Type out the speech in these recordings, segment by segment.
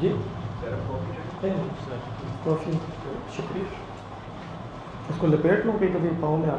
جی کافی شکریہ. اس کو لپیٹ لوں کہ کبھی پاؤں میں آ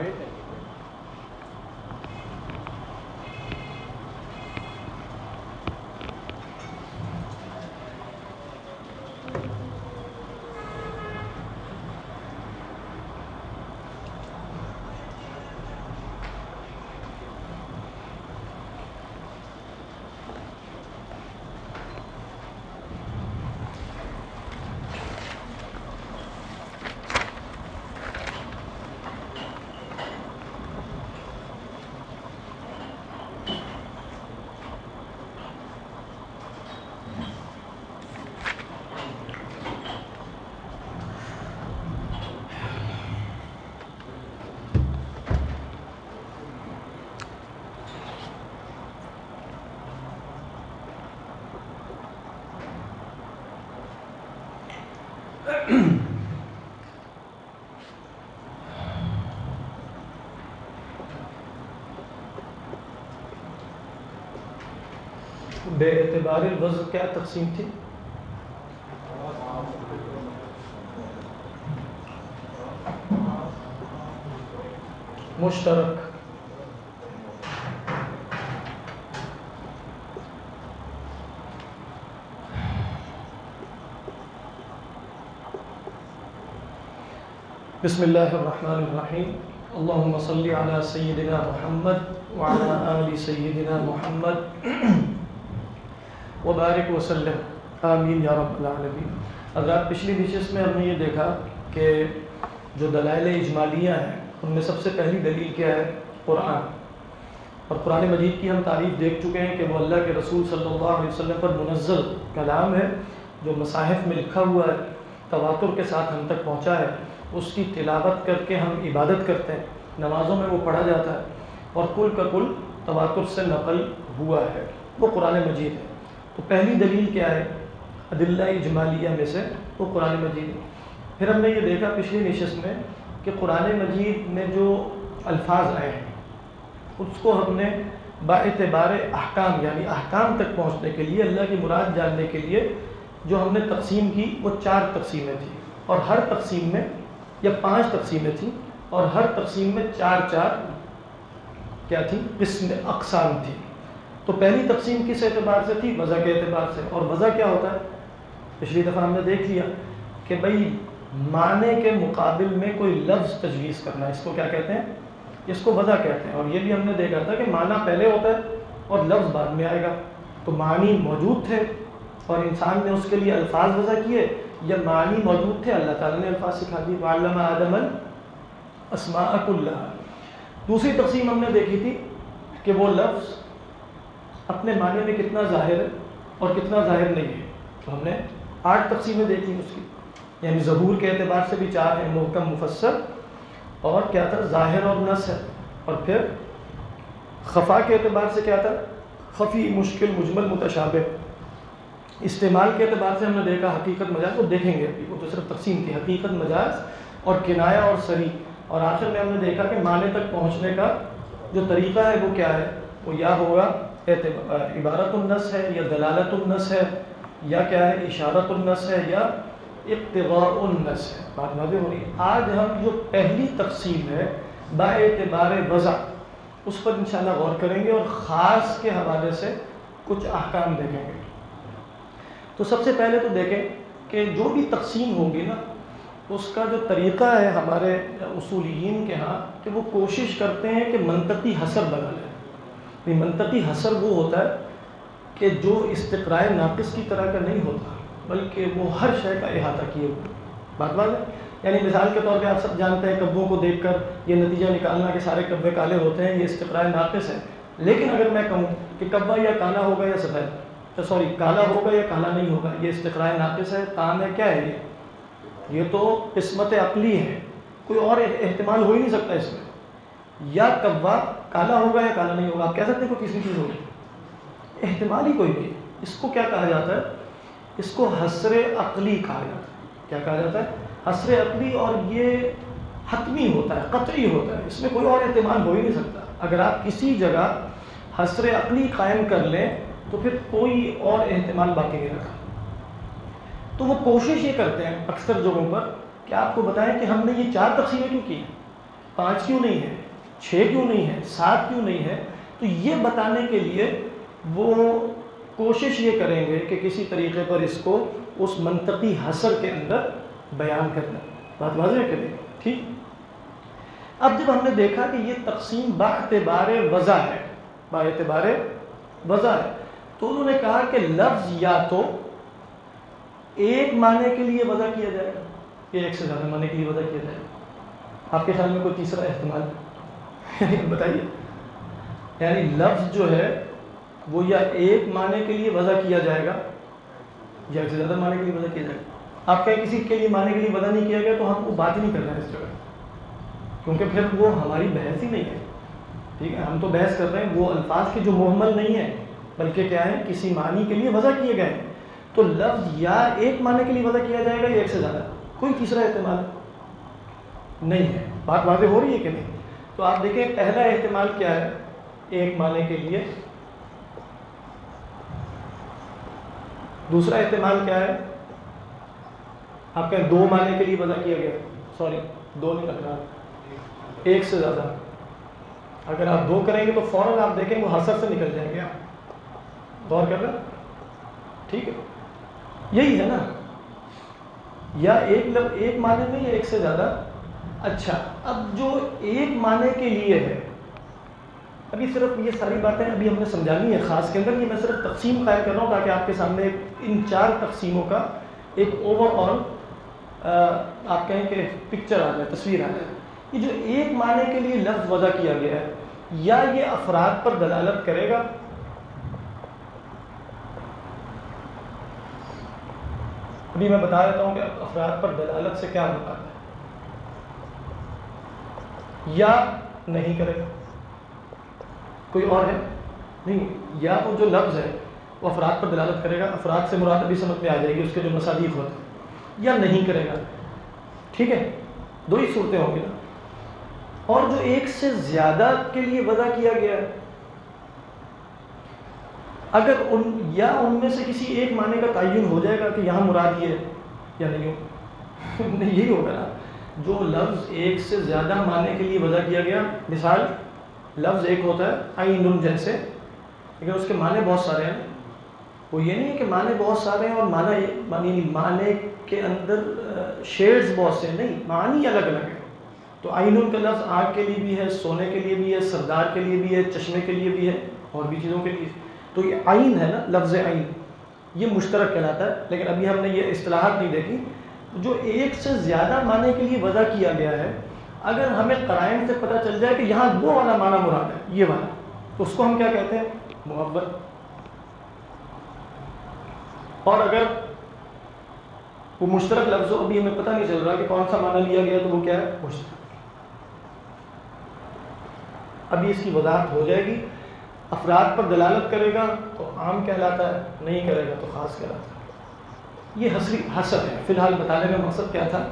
بے اعتبار الوضع کیا تقسیم تھی؟ مشترک. بسم اللہ الرحمن الرحیم. اللہم صلی علی سیدنا محمد وعلی آل سیدنا محمد وبارک وسلم آمین یا رب العالمین. حضرات پچھلی نشست میں ہم نے یہ دیکھا کہ جو دلائل اجمالیہ ہیں ان میں سب سے پہلی دلیل کیا ہے؟ قرآن. اور قرآن مجید کی ہم تعریف دیکھ چکے ہیں کہ وہ اللہ کے رسول صلی اللہ علیہ وسلم پر منزل کلام ہے جو مصاحف میں لکھا ہوا ہے، تواتر کے ساتھ ہم تک پہنچا ہے. اس کی تلاوت کر کے ہم عبادت کرتے ہیں، نمازوں میں وہ پڑھا جاتا ہے اور کل کا کل تواتر سے نقل ہوا ہے، وہ قرآن مجید ہے. تو پہلی دلیل کیا ہے ادلہ اجمالیہ میں سے؟ وہ قرآن مجید ہے. پھر ہم نے یہ دیکھا پچھلی نشست میں کہ قرآن مجید میں جو الفاظ آئے ہیں اس کو ہم نے باعتبار احکام یعنی احکام تک پہنچنے کے لیے، اللہ کی مراد جاننے کے لیے جو ہم نے تقسیم کی وہ 4 تقسیمیں تھیں، اور ہر تقسیم میں یا 5 تقسیمیں تھیں، اور ہر تقسیم میں 4 کیا تھی؟ قسم اقسام تھی. تو پہلی تقسیم کس اعتبار سے تھی؟ وضع کے اعتبار سے. اور وضع کیا ہوتا ہے؟ پچھلی دفعہ ہم نے دیکھ لیا کہ بھئی معنی کے مقابل میں کوئی لفظ تجویز کرنا، اس کو کیا کہتے ہیں؟ اس کو وضع کہتے ہیں. اور یہ بھی ہم نے دیکھا تھا کہ معنی پہلے ہوتا ہے اور لفظ بعد میں آئے گا. تو معنی موجود تھے اور انسان نے اس کے لیے الفاظ وضع کیے، یا معنی موجود تھے اللہ تعالیٰ نے الفاظ سکھا دی. وَعَلَّمَ آدَمَ الْأَسْمَاءَ كُلَّهَا. دوسری تقسیم ہم نے دیکھی تھی کہ وہ لفظ اپنے معنی میں کتنا ظاہر ہے اور کتنا ظاہر نہیں ہے. تو ہم نے 8 تقسیمیں دیکھی اس کی، یعنی ظہور کے اعتبار سے بھی 4 ہیں، محکم، مفسر، اور کیا تھا؟ ظاہر اور نص ہے. اور پھر خفا کے اعتبار سے کیا تھا؟ خفی، مشکل، مجمل، متشابہ. استعمال کے اعتبار سے ہم نے دیکھا حقیقت مجاز، وہ دیکھیں گے ابھی، وہ تو صرف تقسیم تھی، حقیقت مجاز اور کنایہ اور صریح. اور آخر میں ہم نے دیکھا کہ معنی تک پہنچنے کا جو طریقہ ہے وہ کیا ہے؟ وہ یا ہوگا عبارت النص ہے، یا دلالت النص ہے، یا کیا ہے؟ اشارت النص ہے، یا اقتضاء النص ہے. بات واضح ہو رہی ہے. آج ہم جو پہلی تقسیم ہے باعتبار وضع، اس پر انشاءاللہ غور کریں گے اور خاص کے حوالے سے کچھ احکام دیکھیں گے. تو سب سے پہلے تو دیکھیں کہ جو بھی تقسیم ہوگی نا، اس کا جو طریقہ ہے ہمارے اصولیین کے ہاں کہ وہ کوشش کرتے ہیں کہ منطقی حصر بنا لیں. منطقی حصر وہ ہوتا ہے کہ جو استقراء ناقص کی طرح کا نہیں ہوتا، بلکہ وہ ہر شے کا احاطہ کیے ہوئے. بات بات ہے. یعنی مثال کے طور پہ آپ سب جانتے ہیں کبوں کو دیکھ کر یہ نتیجہ نکالنا کہ سارے کبے کالے ہوتے ہیں، یہ استقراء ناقص ہے. لیکن اگر میں کہوں کہ کبا یا کالا ہوگا یا سفید، کالا ہوگا یا کالا نہیں ہوگا، یہ استقراء ناقص ہے. تام ہے کیا ہے؟ یہ تو قسمت عقلی ہے، کوئی اور احتمال ہو ہی نہیں سکتا اس میں. یا کبا کالا ہوگا یا کالا نہیں ہوگا، آپ کہہ سکتے ہیں کوئی کسی چیز ہوگی، احتمال ہی کوئی نہیں. اس کو کیا کہا جاتا ہے؟ اس کو حصر عقلی کہا جاتا ہے. کیا کہا جاتا ہے؟ حصر عقلی. اور یہ حتمی ہوتا ہے، قطعی ہوتا ہے، اس میں کوئی اور احتمال ہو ہی نہیں سکتا. اگر آپ کسی جگہ حصر عقلی قائم کر لیں تو پھر کوئی اور احتمال باقی نہیں رکھا. تو وہ کوشش یہ کرتے ہیں اکثر جگہوں پر کہ آپ کو بتائیں کہ ہم نے یہ 4 تقسیمیں کیوں کی ہیں، 5 کیوں نہیں ہے، 6 کیوں نہیں ہے، 7 کیوں نہیں ہے. تو یہ بتانے کے لیے وہ کوشش یہ کریں گے کہ کسی طریقے پر اس کو اس منطقی حصر کے اندر بیان کرنا. بات واضح کریں. ٹھیک. اب جب ہم نے دیکھا کہ یہ تقسیم باعتبار وضع ہے، باعتبار وضع ہے، تو انہوں نے کہا کہ لفظ یا تو ایک معنی کے لیے وضع کیا جائے گا یا ایک سے زیادہ معنی کے لیے وضع کیا جائے گا. آپ کے خیال میں کوئی تیسرا احتمال بتائیے؟ یعنی لفظ جو ہے وہ یا ایک معنی کے لیے وضع کیا جائے گا یا ایک سے زیادہ معنی کے لیے وضع کیا جائے گا. آپ کہیں کسی کے لیے معنی کے لیے وضع نہیں کیا گیا تو ہم وہ بات ہی نہیں کر رہے ہیں اس جگہ، کیونکہ پھر وہ ہماری بحث ہی نہیں ہے. ٹھیک ہے. ہم تو بحث کر رہے ہیں وہ الفاظ کے جو محمل نہیں ہیں بلکہ کیا ہے کسی معنی کے لیے وضع کیے گئے ہیں. تو لفظ یا ایک معنی کے لیے وضع کیا جائے گا یا ایک سے زیادہ، کوئی تیسرا احتمال نہیں ہے. بات واضح ہو رہی ہے کہ نہیں؟ تو آپ دیکھیں پہلا احتمال کیا ہے ایک معنی کے لیے، دوسرا احتمال کیا ہے آپ کہیں 2 معنی کے لیے وضع کیا گیا، سوری 2 نہیں لگ رہا، ایک سے زیادہ. اگر آپ 2 کریں گے تو فوراً آپ دیکھیں وہ حصر سے نکل جائیں گے. آپ غور کر رہے ہیں؟ ٹھیک ہے. یہی ہے نا، یا ایک معنی میں یا ایک سے زیادہ. اچھا، اب جو ایک معنی کے لیے ہے، ابھی صرف یہ ساری باتیں ابھی ہم نے سمجھانی ہے خاص کے اندر. یہ میں صرف تقسیم قائم کر رہا ہوں تاکہ آپ کے سامنے ان 4 تقسیموں کا ایک اوور آل آپ کہیں کہ پکچر آ جائے، تصویر آ جائے. یہ جو ایک معنی کے لیے لفظ وضع کیا گیا ہے، یا یہ افراد پر دلالت کرے گا، ابھی میں بتا دیتا ہوں کہ افراد پر دلالت سے کیا ہوتا ہے، یا نہیں کرے گا. کوئی اور ہے؟ نہیں. یا وہ جو لفظ ہے وہ افراد پر دلالت کرے گا، افراد سے مراد ابھی سمجھ میں آ جائے گی اس کے جو مصادیق ہوتے ہیں، یا نہیں کرے گا. ٹھیک ہے. 2 ہی صورتیں ہوں گی نا. اور جو ایک سے زیادہ کے لیے وضع کیا گیا ہے، اگر ان میں سے کسی ایک معنی کا تعین ہو جائے گا کہ یہاں مراد یہ ہے یا نہیں ہو نہیں، یہی ہوگا نا. جو لفظ ایک سے زیادہ معنی کے لیے وضع کیا گیا، مثال لفظ ایک ہوتا ہے عین جیسے، لیکن اس کے معنی بہت سارے ہیں. وہ یہ نہیں ہے کہ معنی بہت سارے ہیں اور معنی کے اندر شیڈز بہت سے نہیں، معنی الگ الگ ہیں. تو عین کا لفظ آنکھ کے لیے بھی ہے، سونے کے لیے بھی ہے، سردار کے لیے بھی ہے، چشمے کے لیے بھی ہے، اور بھی چیزوں کے لیے. تو یہ عین ہے نا، لفظ عین یہ مشترک کہلاتا ہے. لیکن ابھی ہم نے یہ اصطلاحات نہیں دیکھی. جو ایک سے زیادہ معنی کے لیے وضع کیا گیا ہے، اگر ہمیں قرائن سے پتہ چل جائے کہ یہاں وہ والا معنی مراد ہے، یہ والا، تو اس کو ہم کیا کہتے ہیں؟ معول. اور اگر وہ مشترک لفظ ہو، ابھی ہمیں پتہ نہیں چل رہا کہ کون سا معنی لیا گیا، تو وہ کیا ہے؟ مشترک. ابھی اس کی وضاحت ہو جائے گی. افراد پر دلالت کرے گا تو عام کہلاتا ہے، نہیں کرے گا تو خاص کہلاتا ہے. یہ حصر ہے. فی الحال بتانے کا مقصد کیا تھا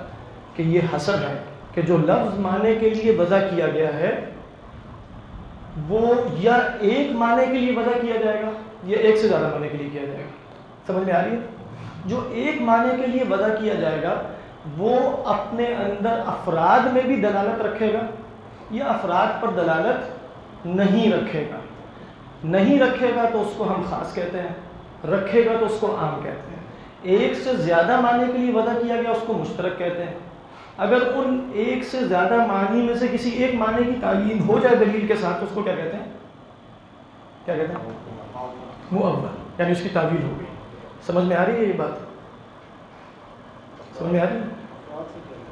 کہ یہ حصر ہے کہ جو لفظ معنی کے لیے وضع کیا گیا ہے وہ یا ایک معنی کے لیے وضع کیا جائے گا یا ایک سے زیادہ معنی کے لیے کیا جائے گا. سمجھ میں آ رہی ہے؟ جو ایک معنی کے لیے وضع کیا جائے گا وہ اپنے اندر افراد میں بھی دلالت رکھے گا یا افراد پر دلالت نہیں رکھے گا. نہیں رکھے گا تو اس کو ہم خاص کہتے ہیں، رکھے گا تو اس کو عام کہتے ہیں. ایک سے زیادہ معنی کے لیے وضع کیا گیا اس کو مشترک کہتے ہیں. اگر ان ایک سے زیادہ معنی میں سے کسی ایک معنی کی تعین ہو جائے دلیل کے ساتھ تو اس کو کیا کہتے ہیں؟ کیا کہتے ہیں؟ معول. یعنی اس کی تعویل ہو گئی. سمجھ میں آ رہی ہے یہ بات؟ سمجھ میں آ رہی ہے؟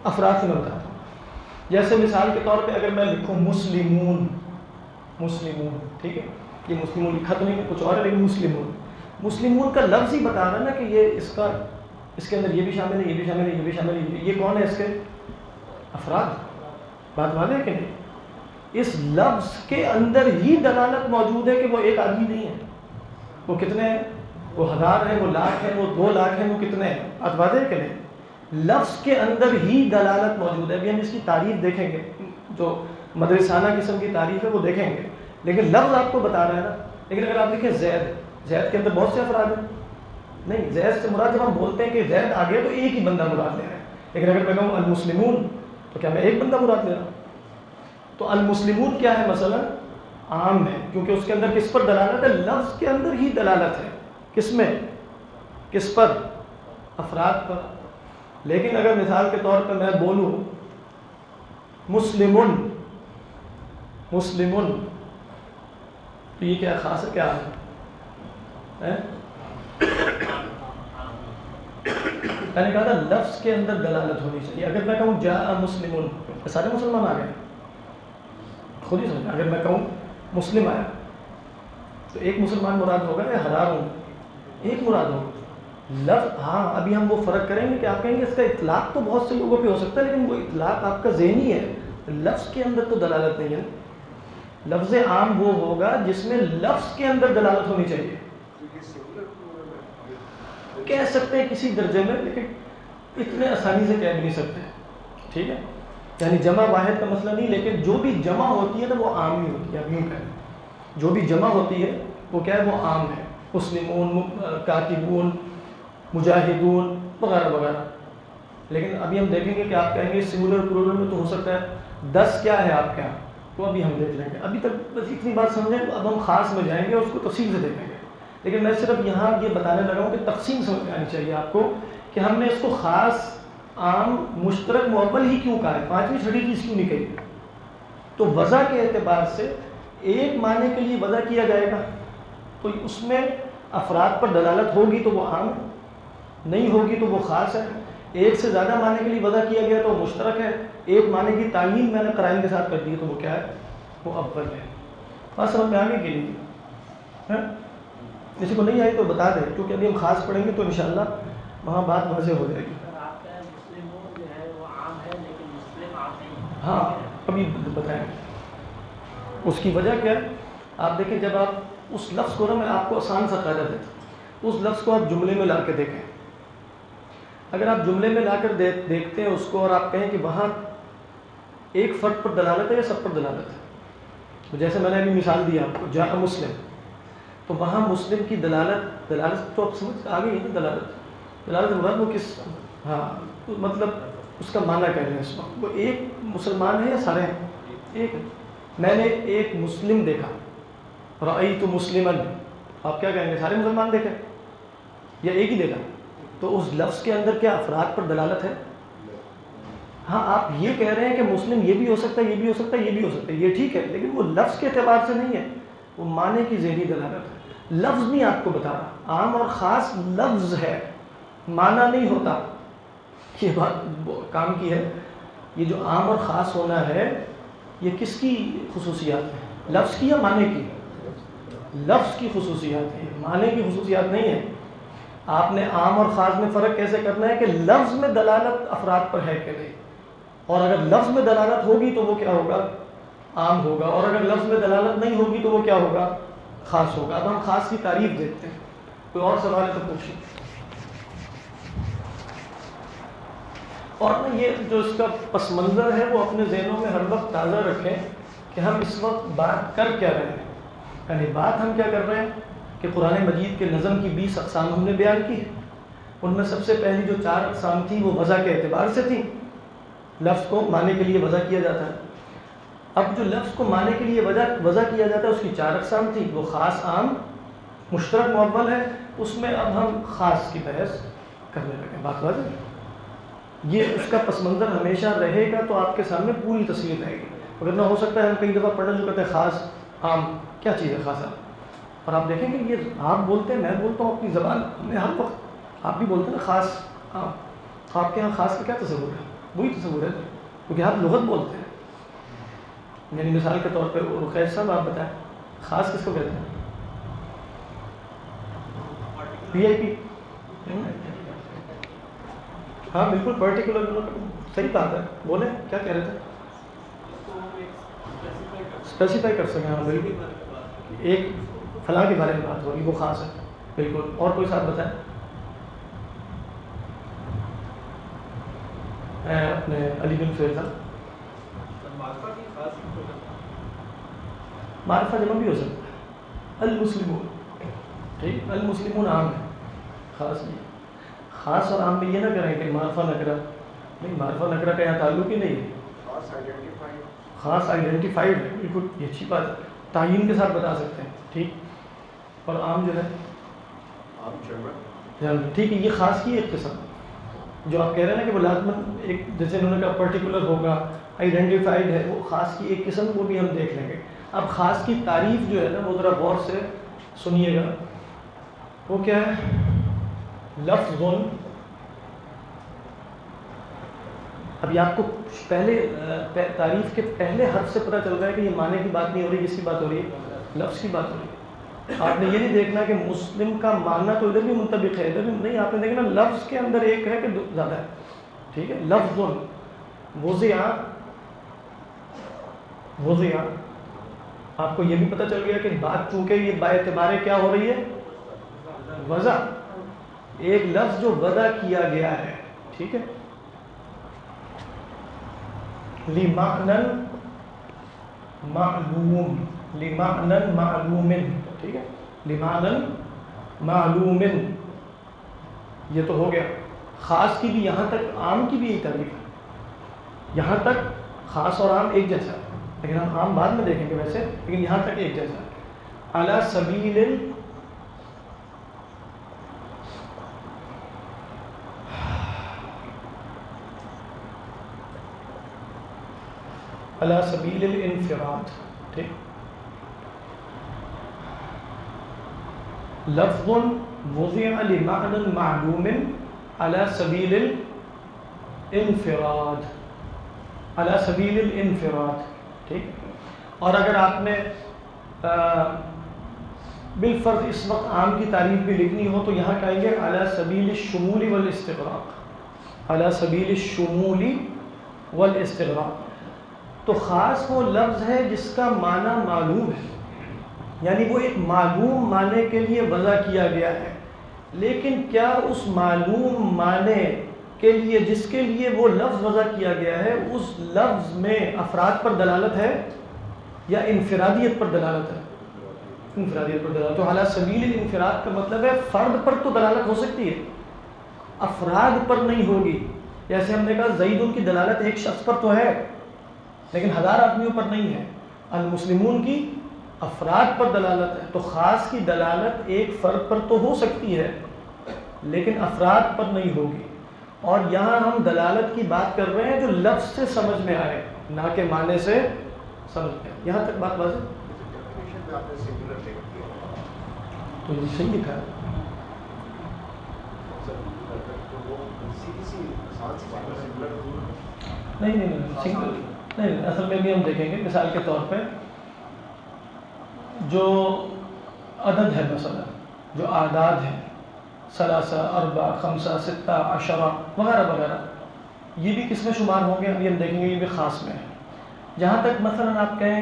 افراد سے میں بتاتا ہوں. جیسے مثال کے طور پہ اگر میں لکھوں مسلمون، مسلمون، ٹھیک ہے، یہ مسلمون لکھا تو نہیں کچھ اور ہے، لیکن مسلمون، مسلمون کا لفظ ہی بتا رہا ہے نا کہ یہ اس کے اندر یہ بھی شامل ہے، یہ بھی شامل ہے، یہ بھی شامل ہے. یہ کون ہے اس کے؟ افراد. بات واضح ہے کہ نہیں؟ اس لفظ کے اندر ہی دلالت موجود ہے کہ وہ ایک آدمی نہیں ہے. وہ کتنے ہیں؟ وہ 1000 ہیں، وہ لاکھ ہیں، وہ 2 لاکھ ہیں، وہ کتنے ہیں؟ بات واضح ہے کہ نہیں؟ لفظ کے اندر ہی دلالت موجود ہے. ابھی ہم اس کی تعریف دیکھیں گے، جو مدرسانہ قسم کی تعریف ہے وہ دیکھیں گے، لیکن لفظ آپ کو بتا رہا ہے نا. لیکن اگر آپ دیکھیں زید کے اندر بہت سے افراد ہیں، نہیں، زید سے مراد جب ہم بولتے ہیں کہ زید آ گیا تو ایک ہی بندہ مراد لے رہے ہیں، لیکن اگر میں کہوں المسلمون تو کیا میں ایک بندہ مراد لے رہا ہوں؟ تو المسلمون کیا ہے مثلا عام ہے، کیونکہ اس کے اندر کس پر دلالت ہے؟ لفظ کے اندر ہی دلالت ہے، کس میں؟ کس پر؟ افراد پر۔ لیکن اگر مثال کے طور پہ میں بولوں مسلمون، مسلمون، تو یہ کیا خاص ہے؟ کیا ہے؟ میں نے کہا تھا لفظ کے اندر دلالت ہونی چاہیے۔ اگر میں کہوں جاء مسلمون، سارے مسلمان آ گئے، خود ہی سمجھا۔ اگر میں کہوں مسلم آیا تو ایک مسلمان مراد ہوگا یا ہزاروں؟ ایک مراد ہوگا۔ لفظ، ہاں ابھی ہم وہ فرق کریں گے کہ آپ کہیں گے اس کا اطلاق تو بہت سے لوگوں پہ ہو سکتا ہے، لیکن وہ اطلاق آپ کا ذہنی ہے، لفظ کے اندر تو دلالت نہیں ہے۔ لفظ عام وہ ہوگا جس میں لفظ کے اندر دلالت ہونی چاہیے۔ کہہ سکتے ہیں کسی درجے میں، لیکن اتنے آسانی سے کہہ بھی نہیں سکتے، ٹھیک ہے؟ یعنی جمع واحد کا مسئلہ نہیں، لیکن جو بھی جمع ہوتی ہے نا وہ عام ہی ہوتی ہے۔ اب یوں کہیں جو بھی جمع ہوتی ہے وہ کیا ہے؟ وہ عام ہے، مسلمون، کاتبون، مجاہدون وغیرہ وغیرہ۔ لیکن ابھی ہم دیکھیں گے کہ آپ کہیں گے سنگولر پلورل میں تو ہو سکتا ہے 10 کیا ہے آپ کیا، تو ابھی ہم دیکھ لیں گے۔ ابھی تک بس اتنی بات سمجھیں، اب ہم خاص میں جائیں گے اور اس کو تفصیل سے دیکھیں گے۔ لیکن میں صرف یہاں یہ بتانے لگا ہوں کہ تقسیم سمجھ میں آنی چاہیے آپ کو کہ ہم نے اس کو خاص، عام، مشترک، معول ہی کیوں کہا ہے، پانچویں چھٹی چیز کیوں نہیں کہی؟ تو وضع کے اعتبار سے ایک معنی کے لیے وضع کیا جائے گا تو اس میں افراد پر دلالت ہوگی تو وہ عام ہے، نہیں ہوگی تو وہ خاص ہے۔ ایک سے زیادہ معنی کے لیے وضع کیا گیا تو وہ مشترک ہے۔ ایک معنی کی تعین میں نے قرائن کے ساتھ کر دی تو وہ کیا ہے؟ وہ اول ہے۔ بس سمجھ میں آگے کے لیے کسی کو نہیں آئی تو بتا دیں، کیونکہ ابھی ہم خاص پڑھیں گے تو انشاءاللہ وہاں بات واضح ہو جائے گی۔ ہاں ابھی بتائیں اس کی وجہ کیا ہے۔ آپ دیکھیں جب آپ اس لفظ کو نا، میں آپ کو آسان سا قاعدہ دیتا ہوں، اس لفظ کو آپ جملے میں لا کے دیکھیں۔ اگر آپ جملے میں لا کر دیکھتے ہیں اس کو اور آپ کہیں کہ وہاں ایک فرد پر دلالت ہے یا سب پر دلالت ہے، تو جیسے میں نے ابھی مثال دی آپ کو جاء مسلم، تو وہاں مسلم کی دلالت تو آپ سمجھ آگے ہی نا، دلالت مراد وہ کس، ہاں مطلب اس کا معنی کہہ رہے ہیں اس وقت وہ ایک مسلمان ہے یا سارے ہیں؟ ایک ہے۔ میں نے ایک مسلم دیکھا، رأیت مسلما، آپ کیا کہیں گے؟ سارے مسلمان دیکھے یا ایک ہی دیکھا؟ تو اس لفظ کے اندر کیا افراد پر دلالت ہے؟ ہاں آپ یہ کہہ رہے ہیں کہ مسلم یہ بھی ہو سکتا ہے، یہ بھی ہو سکتا ہے، یہ بھی ہو سکتا ہے، یہ ٹھیک ہے، لیکن وہ لفظ کے اعتبار سے نہیں ہے، وہ معنی کی ذہنی دلالت ہے۔ لفظ نہیں آپ کو بتا رہا، عام اور خاص لفظ ہے، معنی نہیں ہوتا۔ یہ بات کام کی ہے، یہ جو عام اور خاص ہونا ہے یہ کس کی خصوصیات ہے؟ لفظ کی یا معنی کی؟ لفظ کی خصوصیات ہے، معنی کی خصوصیات نہیں ہے۔ آپ نے عام اور خاص میں فرق کیسے کرنا ہے کہ لفظ میں دلالت افراد پر ہے کہ نہیں، اور اگر لفظ میں دلالت ہوگی تو وہ کیا ہوگا؟ عام ہوگا، اور اگر لفظ میں دلالت نہیں ہوگی تو وہ کیا ہوگا؟ خاص ہوگا۔ اب ہم خاص کی تعریف دیکھتے ہیں، کوئی اور سوال ہے تو پوچھیں۔ اور یہ جو اس کا پس منظر ہے وہ اپنے ذہنوں میں ہر وقت تازہ رکھیں کہ ہم اس وقت بات کر کیا رہے ہیں، یعنی بات ہم کیا کر رہے ہیں کہ قرآن مجید کے نظم کی 20 اقسام ہم نے بیان کی، ان میں سب سے پہلی جو 4 اقسام تھیں وہ وضع کے اعتبار سے تھیں، لفظ کو معنی کے لیے وضع کیا جاتا ہے۔ اب جو لفظ کو معنی کے لیے وضع کیا جاتا ہے اس کی 4 اقسام تھیں، وہ خاص، عام، مشترک، معول ہے۔ اس میں اب ہم خاص کی بحث کرنے لگے۔ بات واضح ہے؟ یہ اس کا پس منظر ہمیشہ رہے گا تو آپ کے سامنے پوری تصویر رہے گی، اگر نہ ہو سکتا ہے ہم کئی دفعہ پڑھنا جو کہتے ہیں خاص، عام، کیا چیز ہے خاص؟ اور آپ دیکھیں گے یہ آپ بولتے ہیں، میں بولتا ہوں، اپنی زبان میں ہر وقت آپ بھی بولتے ہیں نا خاص، عام۔ آپ کے یہاں خاص کا کیا تصور ہے؟ وہی تصور ہے کیونکہ آپ لغت بولتے ہیں۔ یعنی مثال کے طور پہ رقیہ صاحب آپ بتائیں خاص کس کو کہتے ہیں؟ وی آئی پی؟ ہاں بالکل، پرٹیکولر، صحیح بات ہے، بولیں کیا کہہ رہے تھے؟ اسپیسیفائی کر سکیں، ہاں بالکل، ایک فلاں کے بارے میں بات ہو رہی وہ خاص ہے، بالکل۔ اور کوئی ساتھ بتائیں؟ اپنے علی بن فیضا، معرفہ جمع بھی ہو سکتا ہے، المسلمون، ٹھیک، المسلمون عام ہے، خاص نہیں، خاص اور عام میں یہ نہ کریں کہ معرفہ نکرہ، نہیں، معرفہ نکرہ کا یہاں تعلق ہی نہیں ہے، خاص آئیڈینٹیفائڈ ہے، بالکل یہ اچھی بات ہے، تعین کے ساتھ بتا سکتے ہیں، ٹھیک، اور عام جو ہے ٹھیک ہے، یہ خاص کی ایک قسم جو آپ کہہ رہے ہیں نا کہ وہ لازماً ایک، جیسے انہوں نے کہا پرٹیکولر ہوگا، آئیڈینٹیفائڈ ہے، وہ خاص کی ایک قسم، وہ بھی ہم دیکھ لیں گے۔ اب خاص کی تعریف جو ہے نا وہ ذرا غور سے سنیے گا، وہ کیا ہے؟ لفظ، ابھی آپ کو پہلے تعریف کے پہلے حرف سے پتہ چل رہا ہے کہ یہ معنی کی بات نہیں ہو رہی، کس کی بات ہو رہی ہے؟ لفظ کی بات ہو رہی ہے۔ آپ نے یہ نہیں دیکھنا کہ مسلم کا معنی تو ادھر بھی منطبق ہے، ادھر بھی نہیں، آپ نے دیکھنا لفظ کے اندر ایک ہے کہ زیادہ ہے، ٹھیک ہے، لفظ وضع، آپ کو یہ بھی پتہ چل گیا کہ بات چونکہ یہ با اعتبار کیا ہو رہی ہے؟ وضع، ایک لفظ جو وضع کیا گیا ہے، ٹھیک ہے، لِمَعْنًا معلوم، لِمَعْنًا معلوم، ٹھیک ہے، لِمَعْنًا معلوم، یہ تو ہو گیا۔ خاص کی بھی یہاں تک، عام کی بھی یہی تعریف ہے، یہاں تک خاص اور عام ایک جیسا ہے، لیکن ہم عام بعد میں دیکھیں گے ویسے، لیکن یہاں تک ایک جیسا ہے۔ علی سبیل علی سبیل الانفراد، ٹھیک، لفظ وضع لمعنى معلوم على سبیل الانفراد، علی سبیل الانفراد، ٹھیک۔ اور اگر آپ نے بالفرض اس وقت عام کی تعریف بھی لکھنی ہو تو یہاں کہیں گے علی سبیل الشمول والاستغراق، علی سبیل الشمول والاستغراق۔ تو خاص وہ لفظ ہے جس کا معنی معلوم ہے، یعنی وہ ایک معلوم معنی کے لیے وضع کیا گیا ہے، لیکن کیا اس معلوم معنی کے لیے جس کے لیے وہ لفظ وضع کیا گیا ہے اس لفظ میں افراد پر دلالت ہے یا انفرادیت پر دلالت ہے؟ انفرادیت پر دلالت۔ تو علی سبیل الانفراد کا مطلب ہے فرد پر تو دلالت ہو سکتی ہے، افراد پر نہیں ہوگی۔ جیسے ہم نے کہا زید کی دلالت ایک شخص پر تو ہے لیکن ہزار آدمیوں پر نہیں ہے، المسلمون کی افراد پر دلالت ہے، تو خاص کی دلالت ایک فرد پر تو ہو سکتی ہے لیکن افراد پر نہیں ہوگی۔ اور یہاں ہم دلالت کی بات کر رہے ہیں جو لفظ سے سمجھ میں آئے، نہ کہ معنی سے سمجھ میں آئے۔ یہاں تک بات واضح؟ تو یہ صحیح لکھا ہے، نہیں سنگل نہیں، اصل میں بھی ہم دیکھیں گے۔ مثال کے طور پہ جو عدد ہے، مثلا جو اعداد ہیں، ثلاثہ، اربع، خمسہ، ستہ، عشرہ وغیرہ وغیرہ، یہ بھی کس میں شمار ہوں گے؟ ابھی ہم دیکھیں گے، یہ بھی خاص میں ہے۔ جہاں تک مثلا آپ کہیں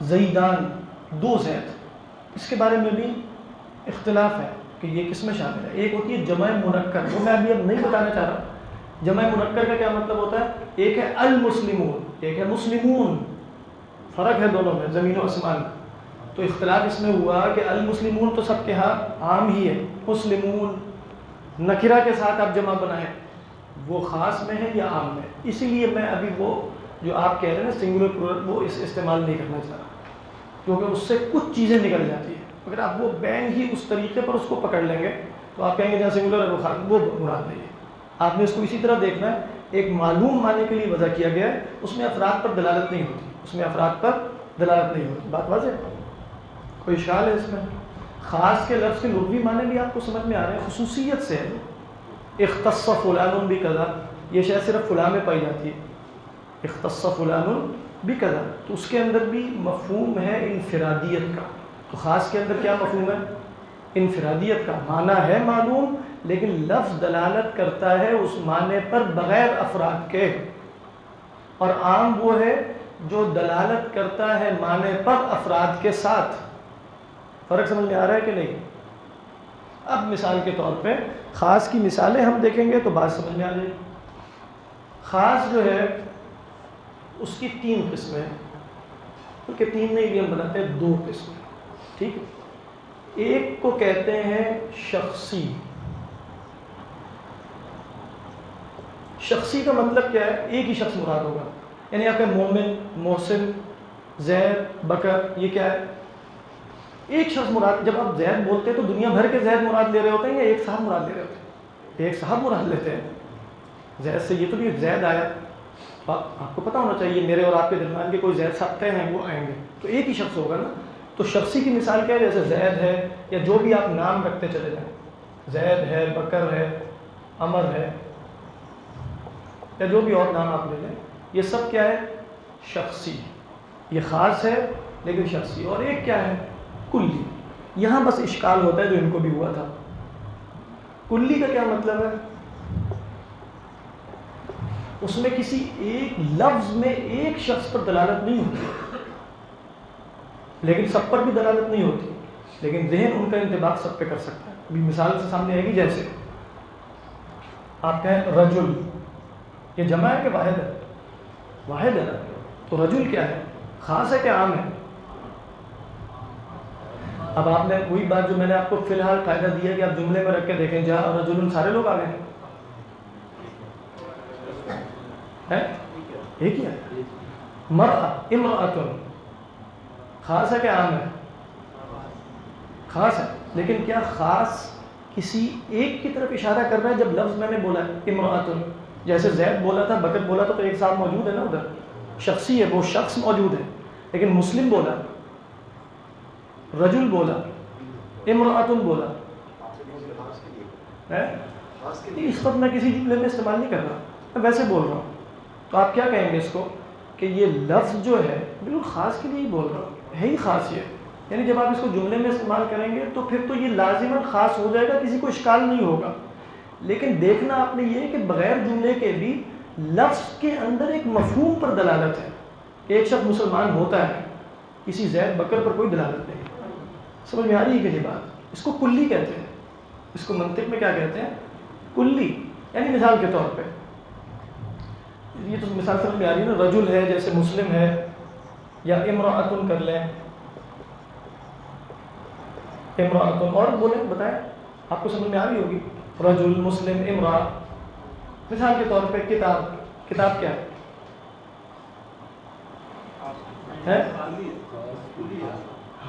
زیدان، دو زید، اس کے بارے میں بھی اختلاف ہے کہ یہ کس میں شامل ہے۔ ایک ہوتی ہے جمع منکر، وہ میں ابھی اب نہیں بتانا چاہ رہا۔ جمع منکر کا کیا مطلب ہوتا ہے؟ ایک ہے المسلمون، ایک ہے مسلمون، فرق ہے دونوں میں، زمین و آسمان۔ تو اختلاف اس میں ہوا کہ المسلمون تو سب کے ہاں عام ہی ہے، مسلمون نکرہ کے ساتھ آپ جمع بنائیں، وہ خاص میں ہے یا عام میں؟ اسی لیے میں ابھی وہ جو آپ کہہ رہے ہیں سنگولر پلورل، وہ اس استعمال نہیں کرنا چاہ رہا، کیونکہ اس سے کچھ چیزیں نکل جاتی ہیں۔ اگر آپ وہ بین ہی اس طریقے پر اس کو پکڑ لیں گے تو آپ کہیں گے جہاں سنگولر ہے وہ مراد نہیں ہے۔ آپ نے اس کو اسی طرح دیکھنا ہے، ایک معلوم معنی کے لیے وضع کیا گیا ہے، اس میں افراد پر دلالت نہیں ہوتی، اس میں افراد پر دلالت نہیں ہوتی۔ بات واضح ہے؟ کوئی اشکال ہے اس میں؟ خاص کے لفظ کے لغوی معنی بھی آپ کو سمجھ میں آ رہے ہیں، خصوصیت سے ہے۔ اختص فلان بکذا، یہ شے صرف فلاں میں پائی جاتی ہے، اختص فلان بکذا، تو اس کے اندر بھی مفہوم ہے انفرادیت کا۔ تو خاص کے اندر کیا مفہوم ہے؟ انفرادیت کا، معنی ہے معلوم لیکن لفظ دلالت کرتا ہے اس معنی پر بغیر افراد کے، اور عام وہ ہے جو دلالت کرتا ہے معنی پر افراد کے ساتھ۔ فرق سمجھ میں آ رہا ہے کہ نہیں؟ اب مثال کے طور پہ خاص کی مثالیں ہم دیکھیں گے تو بات سمجھ میں آ جائے گی۔ خاص جو ہے اس کی تین قسمیں ہیں، بلکہ تین نہیں بھی ہم بتاتے ہیں، 2 قسمیں، ٹھیک ہے۔ ایک کو کہتے ہیں شخصی، شخصی کا مطلب کیا ہے؟ ایک ہی شخص مراد ہوگا. یعنی آپ کا مومن، محسن، زید، بکر، یہ کیا ہے؟ ایک شخص مراد. جب آپ زید بولتے ہیں تو دنیا بھر کے زید مراد لے رہے ہوتے ہیں یا ایک صاحب مراد لے رہے ہوتے ہیں؟ ایک صاحب مراد لیتے ہیں. زید سے یہ تو نہیں زید آیا. آپ کو پتہ ہونا چاہیے میرے اور آپ کے درمیان کے کوئی زید صاحب طے ہیں وہ آئیں گے، تو ایک ہی شخص ہوگا نا. تو شخصی کی مثال کیا ہے؟ جیسے زید ہے یا جو بھی آپ نام رکھتے چلے جائیں، زید ہے، بکر ہے، عمر ہے، یا جو بھی اور نام آپ لے لیں، یہ سب کیا ہے؟ شخصی. یہ خاص ہے لیکن شخصی. اور ایک کیا ہے؟ کلی. یہاں بس اشکال ہوتا ہے جو ان کو بھی ہوا تھا. کلی کا کیا مطلب ہے؟ اس میں کسی ایک لفظ میں ایک شخص پر دلالت نہیں ہوتی، لیکن سب پر بھی دلالت نہیں ہوتی، لیکن ذہن ان کا انطباق سب پہ کر سکتا ہے. ابھی مثال سے سامنے آئے گی. جیسے آپ کہیں رجل، یہ جمع ہے کہ واحد ہے؟ واحد ہے نا. تو رجل کیا ہے؟ خاص ہے کہ عام ہے؟ اب آپ نے وہی بات جو میں نے آپ کو فی الحال قاعدہ دیا کہ آپ جملے میں رکھ کے دیکھیں، جہاں رجل سارے لوگ آ گئے ہیں. ایک ہی ہے. مرأة، امرأة، خاص ہے کہ عام ہے؟ خاص ہے. لیکن کیا خاص کسی ایک کی طرف اشارہ کر رہا ہے؟ جب لفظ میں نے بولا امرأة، جیسے زید بولا تھا، بکر بولا تھا، تو ایک ساتھ موجود ہے نا ادھر، شخصی ہے، وہ شخص موجود ہے. لیکن مسلم بولا، رجل بولا، امرأة بولا، اس وقت میں کسی جملے میں استعمال نہیں کر رہا، میں ویسے بول رہا ہوں. تو آپ کیا کہیں گے اس کو کہ یہ لفظ جو ہے بالکل خاص کے لیے ہی بول رہا ہوں، ہے ہی خاص. یہ یعنی جب آپ اس کو جملے میں استعمال کریں گے تو پھر تو یہ لازماً خاص ہو جائے گا، کسی کو اشکال نہیں ہوگا. لیکن دیکھنا آپ نے یہ کہ بغیر جملے کے بھی لفظ کے اندر ایک مفہوم پر دلالت ہے کہ ایک شخص مسلمان ہوتا ہے، کسی زید بکر پر کوئی دلالت نہیں. سمجھ میں آ رہی ہے کہ یہ بات؟ اس کو کلی کہتے ہیں. اس کو منطق میں کیا کہتے ہیں؟ کلی. یعنی مثال کے طور پہ یہ تو مثال سمجھ میں آ رہی ہے نا. رجل ہے جیسے مسلم ہے، یا امرأۃ کر لیں، امرأۃ. اور بولیں، بتائیں، آپ کو سمجھ میں آ رہی ہوگی. رجل، مسلم، امرأ. مثال کے طور پہ کتاب. کتاب کیا ہے؟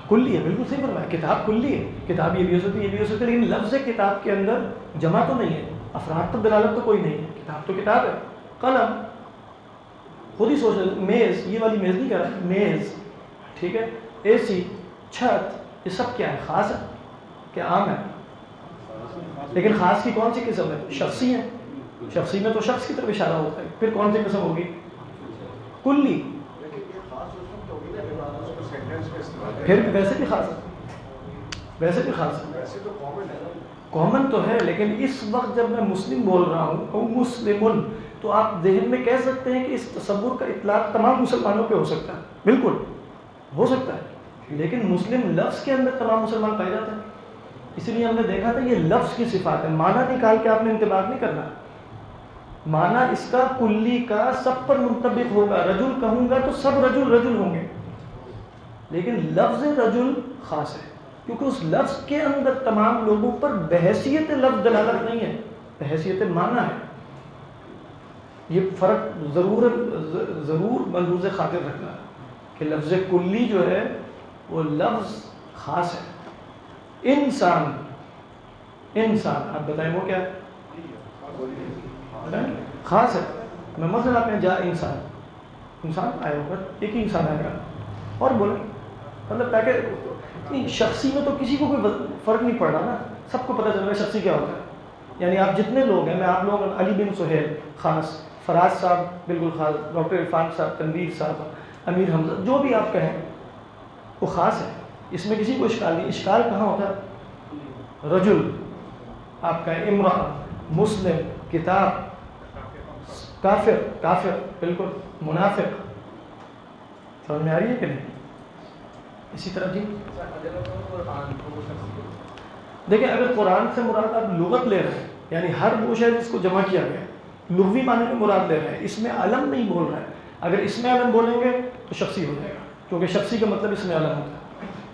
کلی ہے. بالکل صحیح فرمایا، کتاب کلی ہے. کتاب یہ بھی ہو سکتی ہے، یہ بھی ہو سکتی ہے، لیکن لفظ کتاب کے اندر جمع تو نہیں ہے، افراد پر دلالت تو کوئی نہیں ہے. کتاب تو کتاب ہے. قلم، خود ہی سوچ، میز، یہ والی میز نہیں کر رہا، میز، ٹھیک ہے. اے سی، چھت، یہ سب کیا ہے؟ خاص ہے کہ عام ہے؟ لیکن خاص کی کون سی قسم ہے؟ شخصی ہے. شخصی میں تو شخص کی طرف اشارہ ہوتا ہے. پھر کون سی قسم ہوگی؟ کلی. پھر ویسے بھی خاص ہے، ویسے بھی خاص ہے، کامن تو ہے. لیکن اس وقت جب میں مسلم بول رہا ہوں او مسلمن، تو آپ ذہن میں کہہ سکتے ہیں کہ اس تصور کا اطلاق تمام مسلمانوں پہ ہو سکتا ہے. بالکل ہو سکتا ہے، لیکن مسلم لفظ کے اندر تمام مسلمان پائے جاتے ہیں. اس لیے ہم نے دیکھا تھا یہ لفظ کی صفات ہے. معنی نکال کے آپ نے انتباہ نہیں کرنا. معنی اس کا کلی کا سب پر منطبق ہوگا. رجل کہوں گا تو سب رجل رجل ہوں گے، لیکن لفظ رجل خاص ہے کیونکہ اس لفظ کے اندر تمام لوگوں پر بحیثیت لفظ دلالت نہیں ہے، بحیثیت معنی ہے. یہ فرق ضرور ملحوظ خاطر رکھنا ہے کہ لفظ کلی جو ہے وہ لفظ خاص ہے. انسان، انسان، آپ بتائیں وہ کیا ہے؟ خاص ہے. میں مثلا آپ نے جا انسان، انسان آیا ہوگا، ایک ہی انسان آئے گا. اور بولیں مطلب تاکہ شخصی میں تو کسی کو کوئی فرق نہیں پڑ رہا نا، سب کو پتہ چل رہا ہے شخصی کیا ہوتا ہے. یعنی آپ جتنے لوگ ہیں، میں آپ لوگوں علی بن سہیل خاص، فراز صاحب بالکل خاص، ڈاکٹر عرفان صاحب، تنویر صاحب، امیر حمزہ، جو بھی آپ کہیں وہ خاص ہے. اس میں کسی کو اشکال نہیں. اشکال کہاں ہوتا ہے؟ رجل آپ کہیں، امرأة، مسلم، کتاب، کافر، کافر بالکل، منافق. سمجھ میں آ رہی ہے کہ نہیں؟ اسی طرح جی دیکھیں، اگر قرآن سے مراد آپ لغت لے رہے ہیں، یعنی ہر وہ شے جس کو جمع کیا گیا ہے لغوی معنی میں مراد لے رہے ہیں، اس میں علم نہیں بول رہے ہیں. اگر اس میں علم بولیں گے تو شخصی ہو جائے گا، کیونکہ شخصی کا مطلب اس میں علم ہوتا ہے.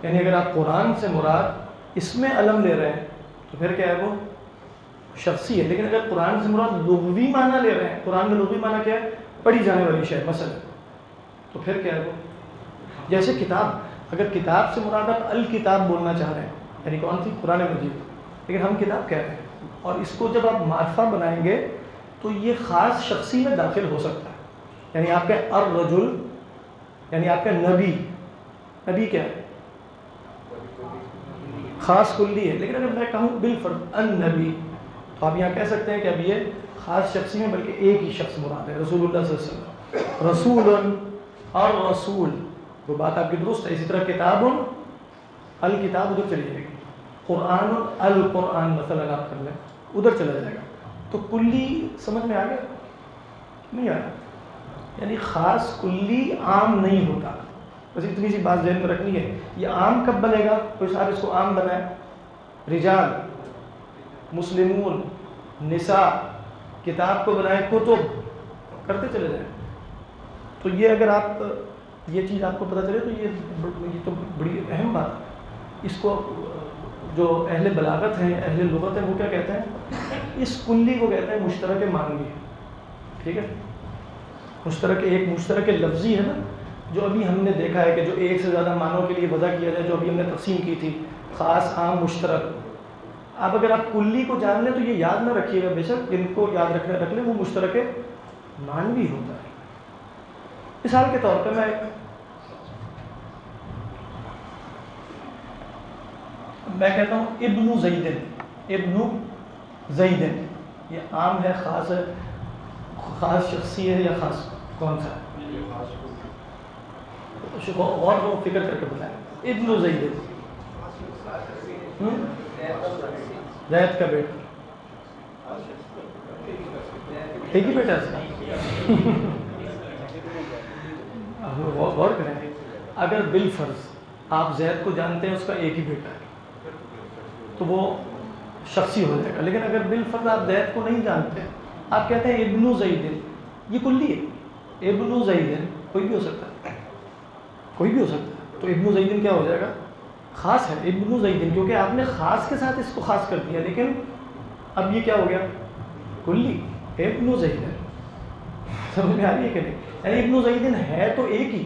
یعنی اگر آپ قرآن سے مراد اس میں علم لے رہے ہیں تو پھر کیا ہے وہ شخصی ہے، لیکن اگر قرآن سے مراد لغوی معنی لے رہے ہیں، قرآن میں لغوی معنی کیا ہے؟ پڑھی جانے والی شے مثلا، تو پھر کیا ہے وہ؟ جیسے کتاب، اگر کتاب سے مراد آپ الکتاب بولنا چاہ رہے ہیں، یعنی کون سی؟ قرآن مجید، لیکن ہم کتاب کہہ رہے ہیں، اور اس کو جب آپ معرفہ بنائیں گے تو یہ خاص شخصی میں داخل ہو سکتا ہے. یعنی آپ کا الرجل، یعنی آپ کا نبی، نبی کیا ہے؟ خاص کلی ہے. لیکن اگر میں کہوں بالفرض النبی، تو آپ یہاں کہہ سکتے ہیں کہ اب یہ خاص شخصی میں بلکہ ایک ہی شخص مراد ہے، رسول اللہ صلی اللہ علیہ وسلم. رسول اور رسول، وہ بات آپ کی درست ہے. اسی طرح کتاب، الکتاب ادھر چلی جائے گی، قرآن القرآن مثلا آپ کر لیں، ادھر چلا جائے گا. تو کلی سمجھ میں آ گیا؟ نہیں آیا. یعنی خاص کلی عام نہیں ہوتا. بس اتنی سی بات ذہن میں رکھنی ہے. یہ عام کب بنے گا؟ کوئی صاحب اس کو عام بنائے، رجال، مسلمون، نساء، کتاب کو بنائے کتب، کرتے چلے جائیں. تو یہ اگر آپ یہ چیز آپ کو پتہ چلے تو یہ تو بڑی اہم بات ہے. اس کو جو اہل بلاغت ہیں، اہل لغت ہیں، وہ کیا کہتے ہیں؟ اس کلی کو کہتے ہیں مشترک معنوی. ٹھیک ہے، مشترک، ایک مشترک لفظی ہے نا، جو ابھی ہم نے دیکھا ہے کہ جو ایک سے زیادہ معنوں کے لیے وضع کیا جائے، جو ابھی ہم نے تقسیم کی تھی، خاص، عام، مشترک. اب اگر آپ کلی کو جان لیں تو یہ یاد نہ رکھیے گا، بے شک جن کو یاد رکھ لیں، وہ مشترک معنوی ہوتا ہے. مثال کے طور پہ میں کہتا ہوں ابن زیدن، ابن زیدن، یہ عام ہے، خاص ہے؟ خاص شخصی ہے یا خاص کون سا ہے؟ غور و فکر کر کے بتائیں. ابن زیدن، زید کا بیٹا، ایک ہی بیٹا ہے. غور کریں، اگر بالفرض آپ زید کو جانتے ہیں، اس کا ایک ہی بیٹا ہے، تو وہ شخصی ہو جائے گا. لیکن اگر بالفرض آپ زید کو نہیں جانتے، آپ کہتے ہیں ابن زیدن، یہ کلی ہے. ابن زیدن کوئی بھی ہو سکتا ہے، کوئی بھی ہو سکتا ہے. تو ابن زیدن کیا ہو جائے گا؟ خاص ہے. ابن زیدن، کیونکہ آپ نے خاص کے ساتھ اس کو خاص کر دیا. لیکن اب یہ کیا ہو گیا؟ کلی. ابن زیدن، سمجھ میں آ رہی ہے کہ نہیں؟ یعنی ابن زیدن ہے تو ایک ہی،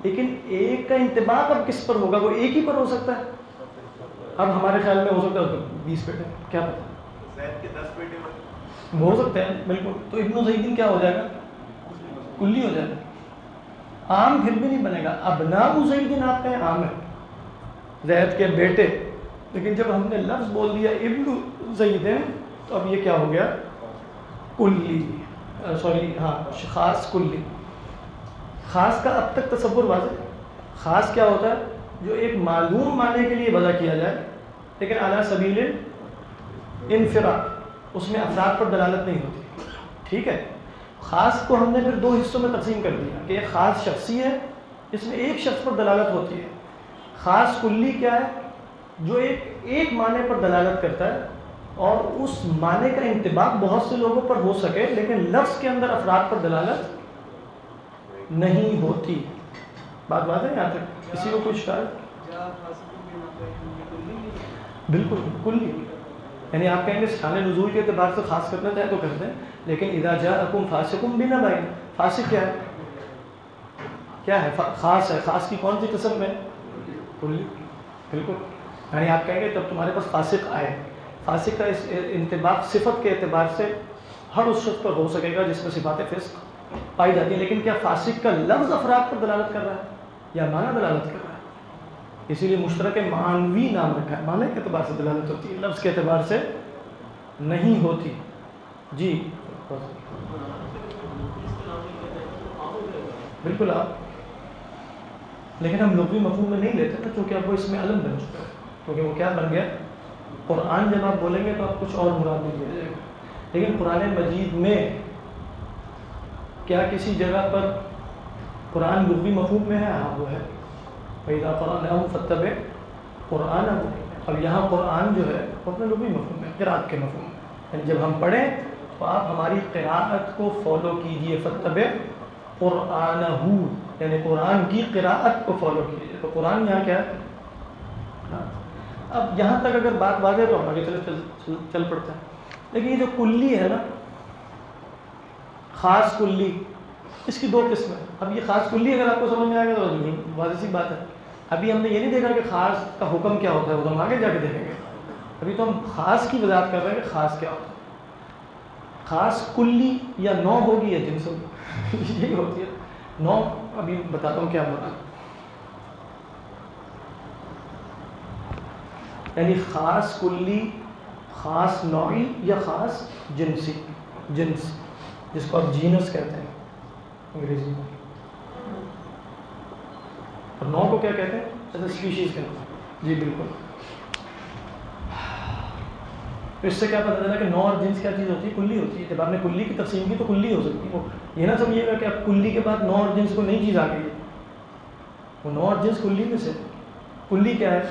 لیکن ایک کا انطباق اب کس پر ہوگا؟ وہ ایک ہی پر ہو سکتا ہے. اب ہمارے خیال میں ہو سکتا ہے 20 بیٹے، کیا پتا، زید کے 10 بیٹے ہو سکتے ہیں. بالکل. تو ابن زیدن کیا ہو جائے گا؟ کلی ہو جائے گا. عام پھر بھی نہیں بنے گا. ابناء زیدن آپ کہیں عام ہے، زید کے بیٹے، لیکن جب ہم نے لفظ بول دیا ابن زیدن، تو اب یہ کیا ہو گیا؟ کلی. سوری، ہاں، خاص کلی. خاص کا اب تک تصور واضح. خاص کیا ہوتا ہے؟ جو ایک معلوم معنی کے لیے وضع کیا جائے، لیکن اعلیٰ سبیل انفراد، اس میں افراد پر دلالت نہیں ہوتی. ٹھیک ہے. خاص کو ہم نے پھر دو حصوں میں تقسیم کر دیا کہ ایک خاص شخصی ہے، جس میں ایک شخص پر دلالت ہوتی ہے. خاص کلی کیا ہے؟ جو ایک معنی پر دلالت کرتا ہے، اور اس معنی کا انطباق بہت سے لوگوں پر ہو سکے، لیکن لفظ کے اندر افراد پر دلالت نہیں ہوتی. بات ہے یہاں تک؟ کسی کو کچھ کہا؟ بالکل کلی. یعنی آپ کہیں گے شان نزول کے اعتبار سے خاص کرنا چاہے تو کر دیں، لیکن اذا جاءکم فاسق بنبأ، فاسق کیا ہے؟ کیا ہے؟ خاص ہے. خاص کی کون سی قسم میں؟ کلی. بالکل. یعنی آپ کہیں گے جب تمہارے پاس فاسق آئے، فاسق کا اس انطباق صفت کے اعتبار سے ہر اس شخص پر ہو سکے گا جس میں صفات فسق پائی جاتی ہے، لیکن کیا فاسق کا لفظ افراد پر دلالت کر رہا ہے یا معنی دلالت کر رہا ہے؟ اسی لیے مشترک معنوی نام رکھا ہے. معنی کے اعتبار سے دلالت ہوتی ہے، لفظ کے اعتبار سے نہیں ہوتی. جی بالکل. آپ لیکن ہم لغوی مفہوم میں نہیں لیتے نا، چونکہ اب وہ اس میں علم بن چکا ہے. کیونکہ وہ کیا بن گیا؟ قرآن. جب آپ بولیں گے تو آپ کچھ اور مراد نہیں لیا جائے گا. لیکن قرآن مجید میں کیا کسی جگہ پر قرآن لغوی مفہوم میں ہے؟ ہاں وہ ہے. فَإِذَا قَرَأْنَاهُ فَاتَّبِعْ قُرْآنَهُ. اب یہاں قرآن جو ہے وہ اپنے لغوی مفہوم میں، قرأت کے مفہوم میں. یعنی جب ہم پڑھیں تو آپ ہماری قرأت کو فالو کیجئے. فَاتَّبِعْ قُرْآنَهُ، یعنی قرآن کی قرأت کو فالو کیجئے. تو قرآن یہاں کیا ہے؟ اب یہاں تک اگر بات واضح ہے تو ہم آگے چل پڑتے ہیں. لیکن یہ جو کلی ہے نا، خاص کلی، اس کی دو قسمیں. اب یہ خاص کلی اگر آپ کو سمجھ میں آئے گا تو واضح سی بات ہے. ابھی ہم نے یہ نہیں دیکھا کہ خاص کا حکم کیا ہوتا ہے، وہ تو ہم آگے جا کے دیکھیں گے. ابھی تو ہم خاص کی وضاحت کر رہے ہیں کہ خاص کیا ہوتا ہے. خاص کلی یا نو ہوگی یا جنس ہوگی یہی ہوتی ہے نو. ابھی بتاتا ہوں کیا ہوتا ہے. یعنی خاص کلی، خاص نوعی یا خاص جنسی، جنس جس کو آپ جینس کہتے ہیں انگریزی میں. اور نو کو کیا کہتے ہیں؟ ایسے اسپیشیز کہتے ہیں. جی بالکل. تو اس سے کیا پتہ چلا کہ نو اور جنس کیا چیز ہوتی ہے؟ کلی ہوتی ہے. جب آپ نے کلی کی تقسیم کی تو کلی ہو سکتی ہے. وہ یہ نہ سمجھیے گا کہ اب کلی کے بعد نو اور جنس کو نئی چیز آ گئی ہے. وہ نو اور جنس کلی میں سے. کلی کیا ہے؟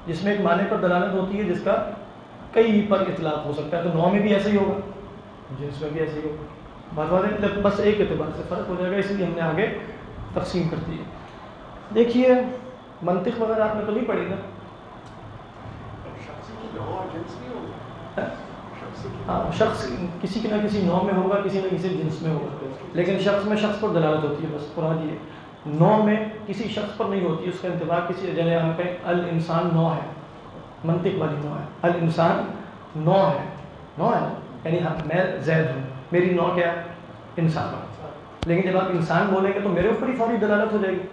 جس میں ایک معنی پر دلالت ہوتی ہے جس کا کئی پر اطلاق ہو سکتا ہے. تو نو میں بھی ایسا ہی ہوگا، جنس میں بھی ایسا ہی ہوگا. بات واضح، بس ایک اعتبار سے فرق ہو جائے گا، اس لیے ہم نے آگے تقسیم کر دی ہے. دیکھیے منطق وغیرہ آپ نے تو نہیں پڑھی نا؟ ہاں، شخص کسی کے نہ کسی نوع میں ہوگا، کسی نہ کسی جنس میں ہوگا، لیکن شخص میں شخص پر دلالت ہوتی ہے. بس قرآن یہ نوع میں کسی شخص پر نہیں ہوتی، اس کا انتباہ کسی جیسے ہم کہیں الانسان نوع ہے، منطق والی نوع ہے. الانسان نوع ہے، نوع ہے یعنی ہاں میں زید ہوں، میری نوع کیا ہے؟ انسان. لیکن جب آپ انسان بولیں گے تو میرے اوپر ہی فوری دلالت ہو جائے گی.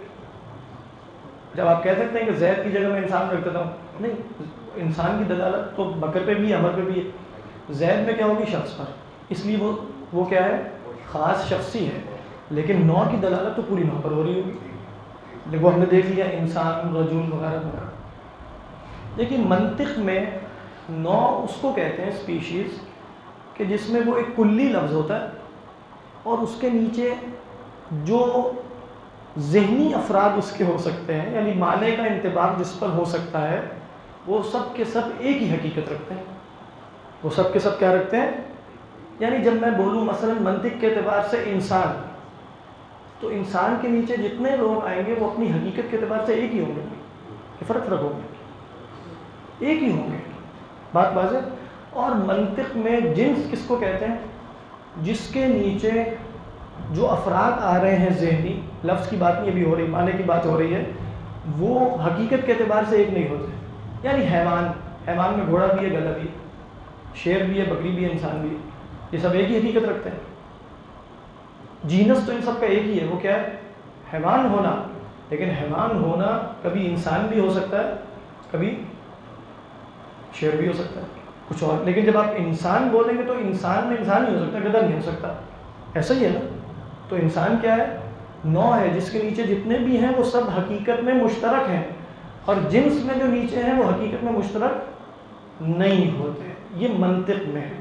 جب آپ کہہ سکتے ہیں کہ زید کی جگہ میں انسان رکھ دیتا ہوں، نہیں، انسان کی دلالت تو بکر پہ بھی ہے، امر پہ بھی ہے. زید میں کیا ہوگی؟ شخص پر. اس لیے وہ کیا ہے؟ خاص شخصی ہے. لیکن نوع کی دلالت تو پوری نوع پر ہو رہی ہوگی. دیکھو ہم نے دیکھ لیا انسان، رجل وغیرہ وغیرہ. لیکن منطق میں نوع اس کو کہتے ہیں، اسپیشیز، کہ جس میں وہ ایک کلی لفظ ہوتا ہے اور اس کے نیچے جو ذہنی افراد اس کے ہو سکتے ہیں، یعنی معنی کا انطباق جس پر ہو سکتا ہے، وہ سب کے سب ایک ہی حقیقت رکھتے ہیں. وہ سب کے سب کیا رکھتے ہیں؟ یعنی جب میں بولوں مثلا منطق کے اعتبار سے انسان، تو انسان کے نیچے جتنے لوگ آئیں گے وہ اپنی حقیقت کے اعتبار سے ایک ہی ہوں گے. یہ فرق ہوں گے، ایک ہی ہوں گے. بات واضح. اور منطق میں جنس کس کو کہتے ہیں؟ جس کے نیچے جو افراد آ رہے ہیں ذہنی، لفظ کی بات نہیں ابھی ہو رہی، معنی کی بات ہو رہی ہے، وہ حقیقت کے اعتبار سے ایک نہیں ہوتے. یعنی حیوان میں گھوڑا بھی ہے، گدھا بھی ہے، شیر بھی ہے، بکری بھی ہے، انسان بھی ہے، یہ سب ایک ہی حقیقت رکھتے ہیں. جینس تو ان سب کا ایک ہی ہے، وہ کیا ہے؟ حیوان ہونا. لیکن حیوان ہونا کبھی انسان بھی ہو سکتا ہے، کبھی شیر بھی ہو سکتا ہے، کچھ اور. لیکن جب آپ انسان بولیں گے تو انسان میں انسان نہیں ہو سکتا، گدھا نہیں ہو سکتا. ایسا ہی ہے نا؟ تو انسان کیا ہے؟ نوع ہے جس کے نیچے جتنے بھی ہیں وہ سب حقیقت میں مشترک ہیں، اور جنس میں جو نیچے ہیں وہ حقیقت میں مشترک نہیں ہوتے. یہ منطق میں ہے.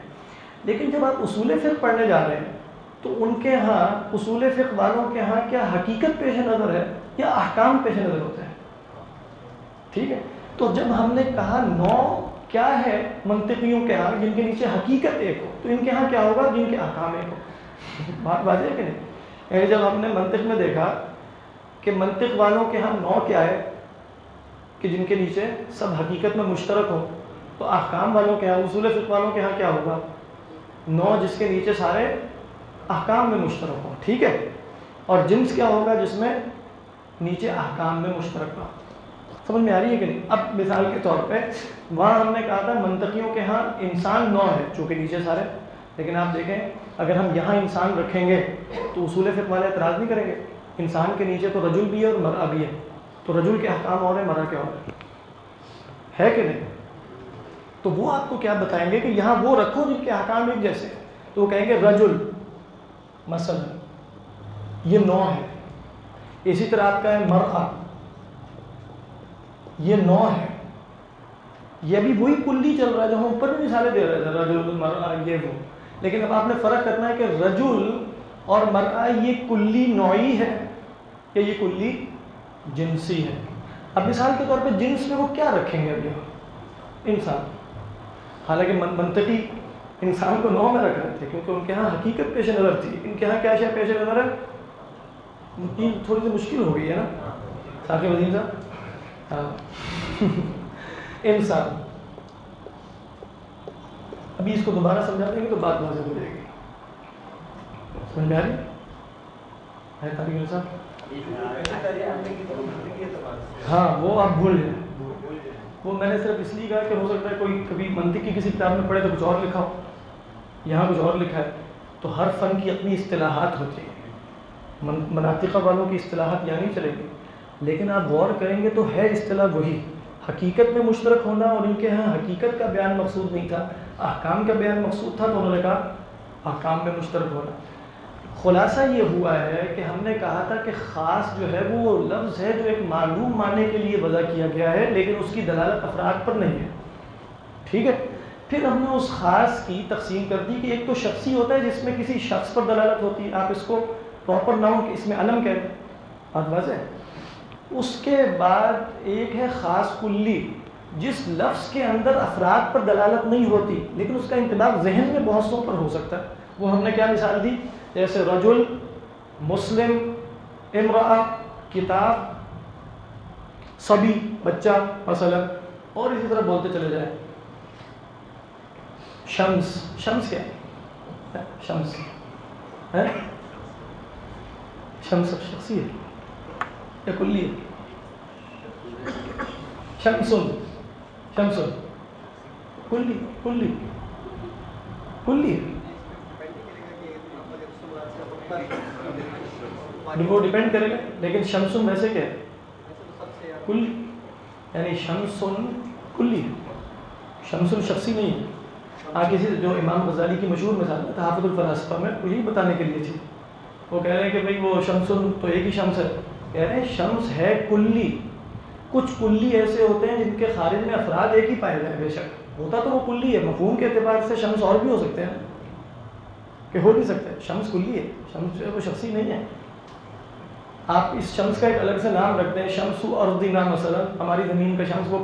لیکن جب آپ اصول فقہ پڑھنے جا رہے ہیں تو ان کے ہاں، اصول فقہ والوں کے ہاں کیا حقیقت پیش نظر ہے یا احکام پیش نظر ہوتے ہیں؟ ٹھیک ہے. تو جب ہم نے کہا نوع کیا ہے منطقیوں کے ہاں جن کے نیچے حقیقت ایک ہو، تو ان کے ہاں کیا ہوگا؟ جن کے احکام ایک ہو. بات واضح ہے کہ نہیں؟ یعنی جب ہم نے منطق میں دیکھا کہ منطق والوں کے ہاں نوع کیا ہے کہ جن کے نیچے سب حقیقت میں مشترک ہو، تو احکام والوں کے ہاں، اصول فقہ والوں کے ہاں کیا ہوگا؟ نوع جس کے نیچے سارے احکام میں مشترک ہو. ٹھیک ہے. اور جنس کیا ہوگا؟ جس میں نیچے احکام میں مشترک ہو. سمجھ میں آ رہی ہے کہ نہیں؟ اب مثال کے طور پہ وہاں ہم نے کہا تھا منطقیوں کے ہاں انسان نوع ہے چونکہ نیچے سارے. لیکن آپ دیکھیں اگر ہم یہاں انسان رکھیں گے تو اصول فقہ والے اعتراض نہیں کریں گے. انسان کے نیچے تو رجل بھی ہے اور مرأہ بھی ہے، تو رجل کے احکام اور ہیں، مرأہ کے اور ہے کہ نہیں؟ تو وہ آپ کو کیا بتائیں گے کہ یہاں وہ رکھو جن کے احکام ایک جیسے. تو وہ کہیں گے رجل مثلا یہ نوع ہے. اسی طرح آپ کا ہے مرأہ، یہ نوع ہے. یہ بھی وہی کلی چل رہا ہے جو ہم اوپر بھی مثالیں دے رہے تھے، رجل، مرأہ، یہ وہ. لیکن اب آپ نے فرق کرنا ہے کہ رجل اور مرأہ یہ کلی نوعی ہے یا یہ کلی جنسی ہے. اب مثال کے طور پہ جنس میں وہ کیا رکھیں گے؟ اب یہاں انسان، حالانکہ منطقی انسان کو نوع میں رکھ رہے تھے کیونکہ ان کے ہاں حقیقت پیش نظر تھی. ان کے ہاں کیا شے پیش نظر ہے؟ ان کی تھوڑی سی مشکل ہو گئی ہے نا ثاقب وزیر صاحب. ہاں انسان ابھی اس کو دوبارہ سمجھا دیں گے تو بات واضح ہو جائے گی. سمجھ میں آ رہی ہے طالب صاحب؟ ہاں وہ آپ بھول جائیں. وہ میں نے صرف اس لیے کہا کہ ہو سکتا ہے کوئی کبھی منطق کی کسی کتاب میں پڑھے تو کچھ اور لکھا ہو، یہاں کچھ اور لکھا ہے. تو ہر فن کی اپنی اصطلاحات ہوتی ہیں. مناطقہ والوں کی اصطلاحات یہاں نہیں چلے گی، لیکن آپ غور کریں گے تو ہے اصطلاح وہی. حقیقت میں مشترک ہونا، اور ان کے ہاں حقیقت کا بیان مقصود نہیں تھا، احکام کا بیان مقصود تھا، تو انہوں نے کہا احکام میں مشترک ہونا. خلاصہ یہ ہوا ہے کہ ہم نے کہا تھا کہ خاص جو ہے وہ لفظ ہے جو ایک معلوم معنی کے لیے وضع کیا گیا ہے، لیکن اس کی دلالت افراد پر نہیں ہے. ٹھیک ہے. پھر ہم نے اس خاص کی تقسیم کر دی کہ ایک تو شخصی ہوتا ہے جس میں کسی شخص پر دلالت ہوتی ہے، آپ اس کو پراپر ناؤن اس میں علم کہتے ہیں، بات واضح ہے. اس کے بعد ایک ہے خاص کلی، جس لفظ کے اندر افراد پر دلالت نہیں ہوتی لیکن اس کا انطباق ذہن میں بہت سو پر ہو سکتا ہے. وہ ہم نے کیا مثال دی؟ جیسے رجل، مسلم، امرأہ، کتاب، صبی بچہ مثلا، اور اسی طرح بولتے چلے جائیں. شمس، شمس کیا ہے؟ شمس ہے، شمس شخصی ہے یا کلی ہے؟ شمسن، شمسن کلی، کلی کلی ہے. وہ ڈیپینڈ کرے گا، لیکن شمسن ویسے کیا ہے؟ کلی، یعنی شمسن کلی ہے، شمسن شخصی نہیں ہے. کسی جو امام غزالی کی مشہور مثال ہے تحفظ الفلاسفہ میں، وہ یہی بتانے کے لیے تھی. وہ کہہ رہے ہیں کہ بھئی وہ شمسن تو ایک ہی شمس ہے. کہہ رہے ہیں شمس ہے کلی. کچھ کلی ایسے ہوتے ہیں جن کے خارج میں افراد ایک ہی پائے جائیں، بے شک ہوتا تو وہ کلی ہے. مفہوم کے اعتبار سے شمس اور بھی ہو سکتے ہیں کہ ہو نہیں سکتے. شمس کلی ہے، شمس جو ہے وہ شخصی نہیں ہے. آپ اس شمس کا ایک الگ سے نام رکھتے ہیں، شمس ارضنا مثلا، ہماری زمین کا شمس، وہ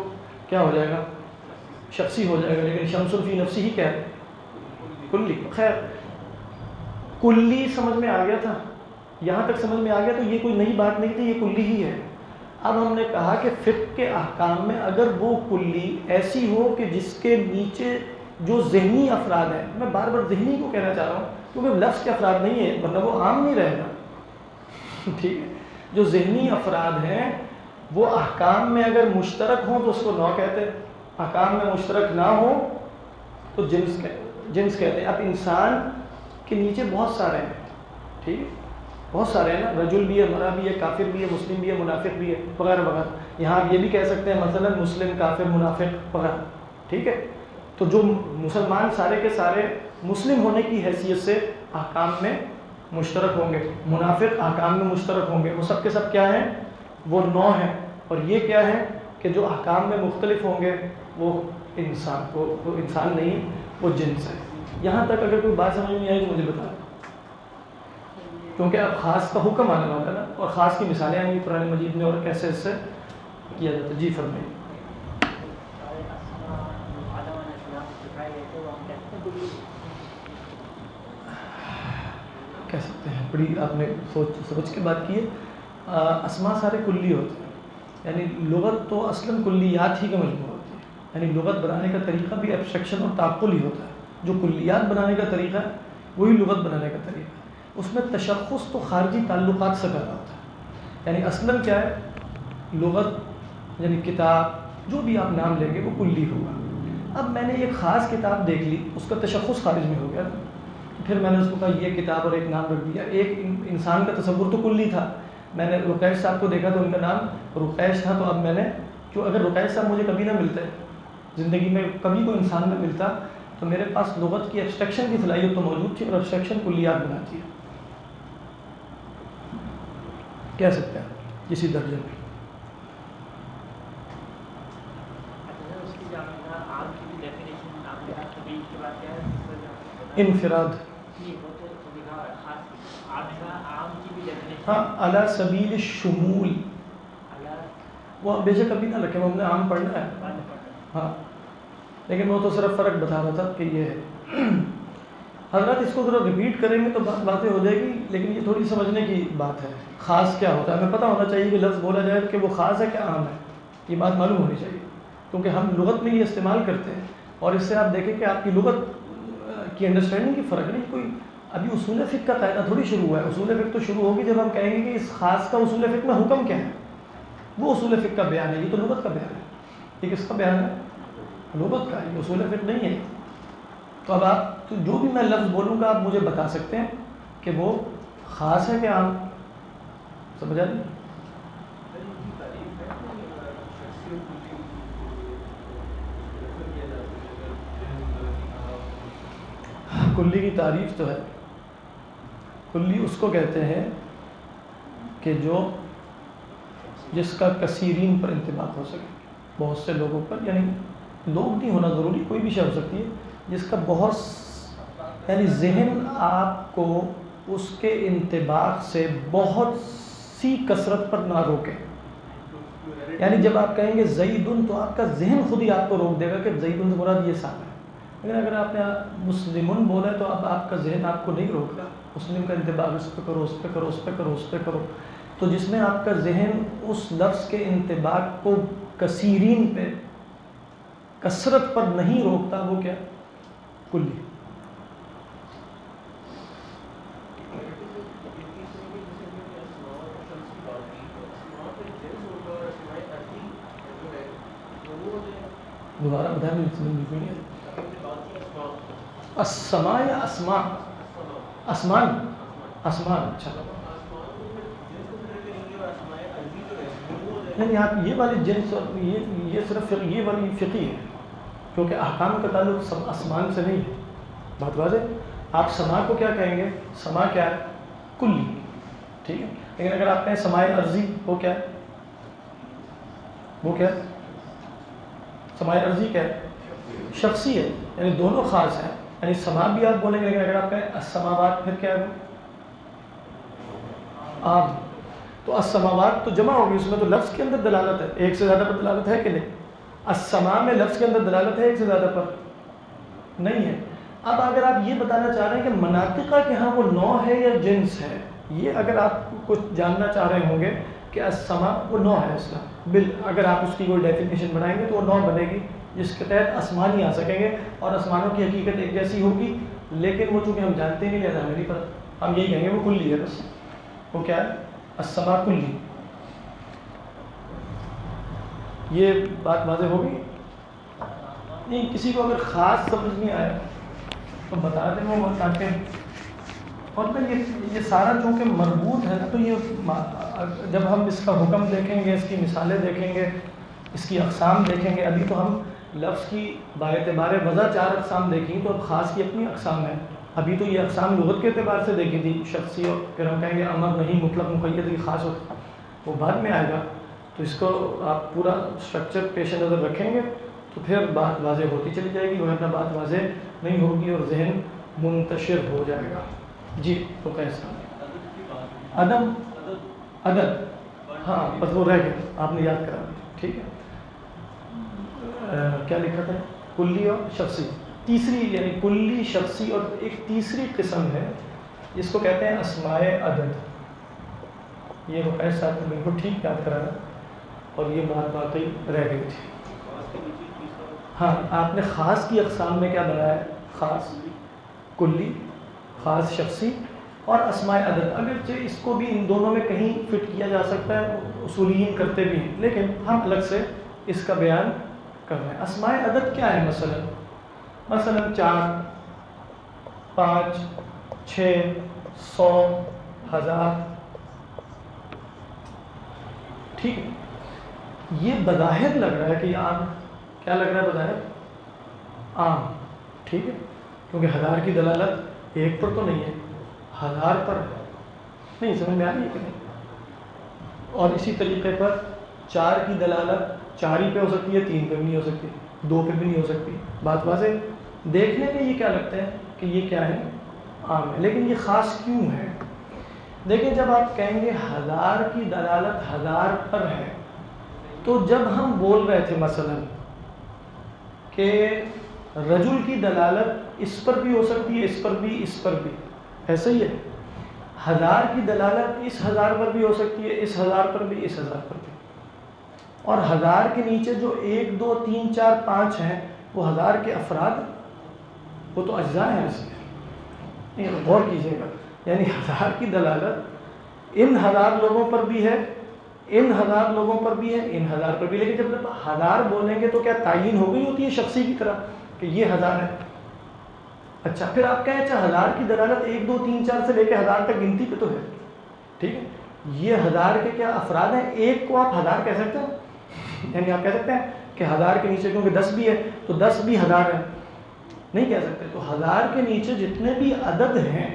کیا ہو جائے گا؟ شخصی ہو جائے گا. لیکن شمس فی نفسی ہی کیا ہے؟ کلی. خیر، کلی سمجھ میں آ گیا تھا، یہاں تک سمجھ میں آ گیا تو یہ کوئی نئی بات نہیں تھی، یہ کلی ہی ہے. اب ہم نے کہا کہ فقہ کے احکام میں اگر وہ کلی ایسی ہو کہ جس کے نیچے جو ذہنی افراد ہیں، میں بار بار ذہنی کو کہنا چاہ رہا ہوں کیونکہ لفظ کے افراد نہیں ہے ورنہ وہ عام نہیں رہے گا. ٹھیک ہے. جو ذہنی افراد ہیں وہ احکام میں اگر مشترک ہوں تو اس کو نوع کہتے ہیں، احکام میں مشترک نہ ہو تو جنس کہتے ہیں. اب انسان کے نیچے بہت سارے ہیں، ٹھیک ہے، بہت سارے ہیں نا. رجل بھی ہے، مرا بھی ہے، کافر بھی ہے، مسلم بھی ہے، منافق بھی ہے، وغیرہ وغیرہ. یہاں آپ یہ بھی کہہ سکتے ہیں مثلا مسلم، کافر، منافق وغیرہ. ٹھیک ہے. تو جو مسلمان سارے کے سارے مسلم ہونے کی حیثیت سے احکام میں مشترک ہوں گے، منافق احکام میں مشترک ہوں گے. وہ سب کے سب کیا ہیں؟ وہ نوع ہیں. اور یہ کیا ہے کہ جو احکام میں مختلف ہوں گے وہ انسان، وہ انسان نہیں، وہ جنس ہے. یہاں تک اگر کوئی بات سمجھ نہیں آئی تو مجھے بتا دیں، کیونکہ اب خاص کا حکم آنے والا ہے نا، اور خاص کی مثالیں آئیں گی قرآن مجید میں اور کیسے اس سے کیا جاتا ہے. جی فرمائیے. کہہ سکتے ہیں، بڑی آپ نے سوچ کے بات کی ہے. اسماء سارے کلی ہوتے ہیں، یعنی لغت تو اصلاً کلیات ہی کا مجموعہ ہوتی ہے. یعنی لغت بنانے کا طریقہ بھی ایبسٹریکشن اور تعقل ہی ہوتا ہے. جو کلیات بنانے کا طریقہ ہے وہی لغت بنانے کا طریقہ ہے. اس میں تشخص تو خارجی تعلقات سے پیدا ہوتا ہے. یعنی اصلاً کیا ہے؟ لغت یعنی کتاب، جو بھی آپ نام لیں گے وہ کلی ہوگا. اب میں نے ایک خاص کتاب دیکھ لی، اس کا تشخص خارج میں ہو گیا، پھر میں نے اس کو کہا یہ کتاب اور ایک نام رکھ دیا. ایک انسان کا تصور تو کلی تھا. میں نے رقیش صاحب کو دیکھا تو ان کا نام رقیش تھا. تو اب میں نے جو اگر رقیش صاحب مجھے کبھی نہ ملتے، زندگی میں کبھی کوئی انسان نہ ملتا، تو میرے پاس لغت کی ایبسٹریکشن کی صلاحیت تو موجود تھی، اور ایبسٹریکشن کلیات بناتی ہے. کہہ سکتے ہیں کسی درجے میں. انفراد، ہاں، علی سبیل الشمول، وہ بے شک کبھی نہ رکھے، وہ ہم نے عام پڑھنا ہے. ہاں، لیکن وہ تو صرف فرق بتا رہا تھا کہ یہ ہے. حضرات اس کو ذرا ریپیٹ کریں گے تو بات واضح ہو جائے گی، لیکن یہ تھوڑی سمجھنے کی بات ہے. خاص کیا ہوتا ہے ہمیں پتہ ہونا چاہیے کہ لفظ بولا جائے کہ وہ خاص ہے کیا عام ہے، یہ بات معلوم ہونی چاہیے. کیونکہ ہم لغت میں یہ استعمال کرتے ہیں، اور اس سے آپ دیکھیں کہ آپ کی لغت کی انڈرسٹینڈنگ کی فرق نہیں. کوئی ابھی اصول فقہ کا قاعدہ تھوڑی شروع ہوا ہے. اصول فقہ تو شروع ہوگی جب ہم کہیں گے کہ اس خاص کا اصول فقہ میں حکم کیا ہے. وہ اصول فقہ کا بیان ہے. یہ تو لغت کا بیان ہے. یہ کس کا بیان ہے؟ لغت کا. یہ اصول فقہ نہیں ہے. تو اب آپ تو جو بھی میں لفظ بولوں گا آپ مجھے بتا سکتے ہیں کہ وہ خاص ہے کہ عام. سمجھا نہیں؟ کلی کی تعریف تو ہے. کلی اس کو کہتے ہیں کہ جو جس کا کثیرین پر انطباق ہو سکے, بہت سے لوگوں پر, یعنی لوگ نہیں ہونا ضروری, کوئی بھی شے ہو سکتی ہے جس کا بہت یعنی ذہن آپ کو اس کے انطباق سے بہت سی کثرت پر نہ روکے. یعنی جب آپ کہیں گے زیدن تو آپ کا ذہن خود ہی آپ کو روک دے گا کہ زیدن سے مراد یہ صاحب ہے. لیکن اگر آپ نے مسلمن بولا تو اب آپ کا ذہن آپ کو نہیں روک رہا. مسلم کا انطباق اس پہ کرو, اس پہ کرو, اس پہ کرو, اس پہ کرو. تو جس میں آپ کا ذہن اس لفظ کے انطباق کو کثیرین پہ کثرت پر نہیں روکتا, وہ کیا؟ کلی. دوبارہ بتائیں, بالکل نہیں. السماء یا اسماء؟ اسمان. اسمان. اچھا نہیں, آپ یہ والی جنس اور یہ صرف یہ والی فقی ہے کیونکہ احکام کا تعلق اسمان سے نہیں ہے. بات واضح. آپ سما کو کیا کہیں گے؟ سما کیا ہے؟ کلی. ٹھیک ہے. لیکن اگر آپ کہیں سماع ارضی, وہ کیا ہے؟ وہ کیا ہے؟ سماع ارضی کیا ہے؟ شخصی ہے. یعنی دونوں خاص ہیں. یعنی سما بھی آپ بولیں گے, لیکن اگر آپ کہیں السماوات, پھر کیا ہے؟ عام. تو السماوات تو جمع ہوگی, اس میں تو لفظ کے اندر دلالت ہے, ایک سے زیادہ پر دلالت ہے کہ نہیں؟ السماء میں لفظ کے اندر دلالت ہے, ایک سے زیادہ پر نہیں ہے. اب اگر آپ یہ بتانا چاہ رہے ہیں کہ مناطقہ کے ہاں وہ نوع ہے یا جنس ہے, یہ اگر آپ کچھ جاننا چاہ رہے ہوں گے کہ السماء وہ نوع ہے اس کا, اگر آپ اس کی کوئی ڈیفینیشن بنائیں گے تو وہ نوع بنے گی جس کے تحت آسمان ہی آ سکیں گے اور آسمانوں کی حقیقت ایک جیسی ہوگی. لیکن وہ چونکہ ہم جانتے نہیں, لہٰذا ہمیں نہیں پتہ, ہم یہی کہیں گے وہ کلی ہے بس. وہ کیا ہے؟ السماء کلی. یہ بات واضح ہوگی نہیں؟ کسی کو اگر خاص سمجھ نہیں آیا تو بتا دیں وہ تاکہ. اور پھر یہ سارا چونکہ مربوط ہے نا, تو یہ جب ہم اس کا حکم دیکھیں گے, اس کی مثالیں دیکھیں گے, اس کی اقسام دیکھیں گے. ابھی تو ہم لفظ کی باعتبار وضع 4 اقسام دیکھیں, تو اب خاص کی اپنی اقسام ہیں. ابھی تو یہ اقسام لغت کے اعتبار سے دیکھی تھی, شخصی, اور پھر ہم کہیں گے امر نہیں, مطلق, مقید, کی خاص ہوتا, وہ بعد میں آئے گا. تو اس کو آپ پورا اسٹرکچر پیش نظر رکھیں گے تو پھر بات واضح ہوتی چلی جائے گی, ورنہ بات واضح نہیں ہوگی اور ذہن منتشر ہو جائے گا. جی تو کیسا عدم عدد, ہاں بس وہ رہ گیا, آپ نے یاد کرا دیا. ٹھیک ہے. کیا لکھا تھا؟ کلی اور شخصی. تیسری یعنی کلی, شخصی, اور ایک تیسری قسم ہے جس کو کہتے ہیں اسماء عدد. یہ رقیہ صاحب نے بالکل ٹھیک یاد کرایا اور یہ بات واقعی رہ گئی تھی. ہاں, آپ نے خاص کی اقسام میں کیا بنایا ہے؟ خاص کلی, خاص شخصی اور اسماء عدد. اگرچہ اس کو بھی ان دونوں میں کہیں فٹ کیا جا سکتا ہے, اصولیین کرتے بھی ہیں, لیکن ہم الگ سے اس کا بیان کر رہے ہیں. اسماء عدد کیا ہے؟ مثلا 4, 5, 6, 100, 1000. ٹھیک ہے. یہ بظاہر لگ رہا ہے کہ عام. کیا لگ رہا ہے بظاہر؟ عام. ٹھیک ہے, کیونکہ 1000 کی دلالت ایک پر تو نہیں ہے, 1000 پر ہے. نہیں سمجھ میں آ رہی ہے کہ نہیں؟ اور اسی طریقے پر 4 کی دلالت 4 ہی پہ ہو سکتی ہے, 3 پہ بھی نہیں ہو سکتی, 2 پہ بھی نہیں ہو سکتی. بات واضح. دیکھنے میں یہ کیا لگتا ہے کہ یہ کیا ہے؟ عام ہے. لیکن یہ خاص کیوں ہے؟ دیکھیں, جب آپ کہیں گے 1000 کی دلالت 1000 پر ہے, تو جب ہم بول رہے تھے مثلا کہ رجل کی دلالت اس پر بھی ہو سکتی ہے, اس پر بھی, اس پر بھی, ایسا ہی ہے. 1000 کی دلالت اس 1000 پر بھی ہو سکتی ہے, اس 1000 پر بھی, اس 1000 پر بھی. اور 1000 کے نیچے جو 1, 2, 3, 4, 5 ہیں وہ 1000 کے افراد وہ تو اجزاء ہیں اس میں. غور کیجیے گا، یعنی 1000 کی دلالت ان 1000 لوگوں پر بھی ہے، ان 1000 لوگوں پر بھی ہے، ان 1000 پر بھی. لیکن جب 1000 بولیں گے تو کیا تعین ہو گئی ہوتی ہے شخصی کی طرح کہ یہ 1000 ہے؟ اچھا پھر آپ کہیں اچھا 1000 کی دلالت 1 2 3 4 سے لے کے 1000 تک گنتی پہ تو ہے، ٹھیک ہے. یہ 1000 کے کیا افراد ہیں؟ ایک کو آپ 1000 کہہ سکتے ہیں؟ یعنی آپ کہہ سکتے ہیں کہ 1000 کے نیچے کیونکہ 10 بھی ہے تو 10 بھی 1000 ہے؟ نہیں کہہ سکتے. تو 1000 کے نیچے جتنے بھی عدد ہیں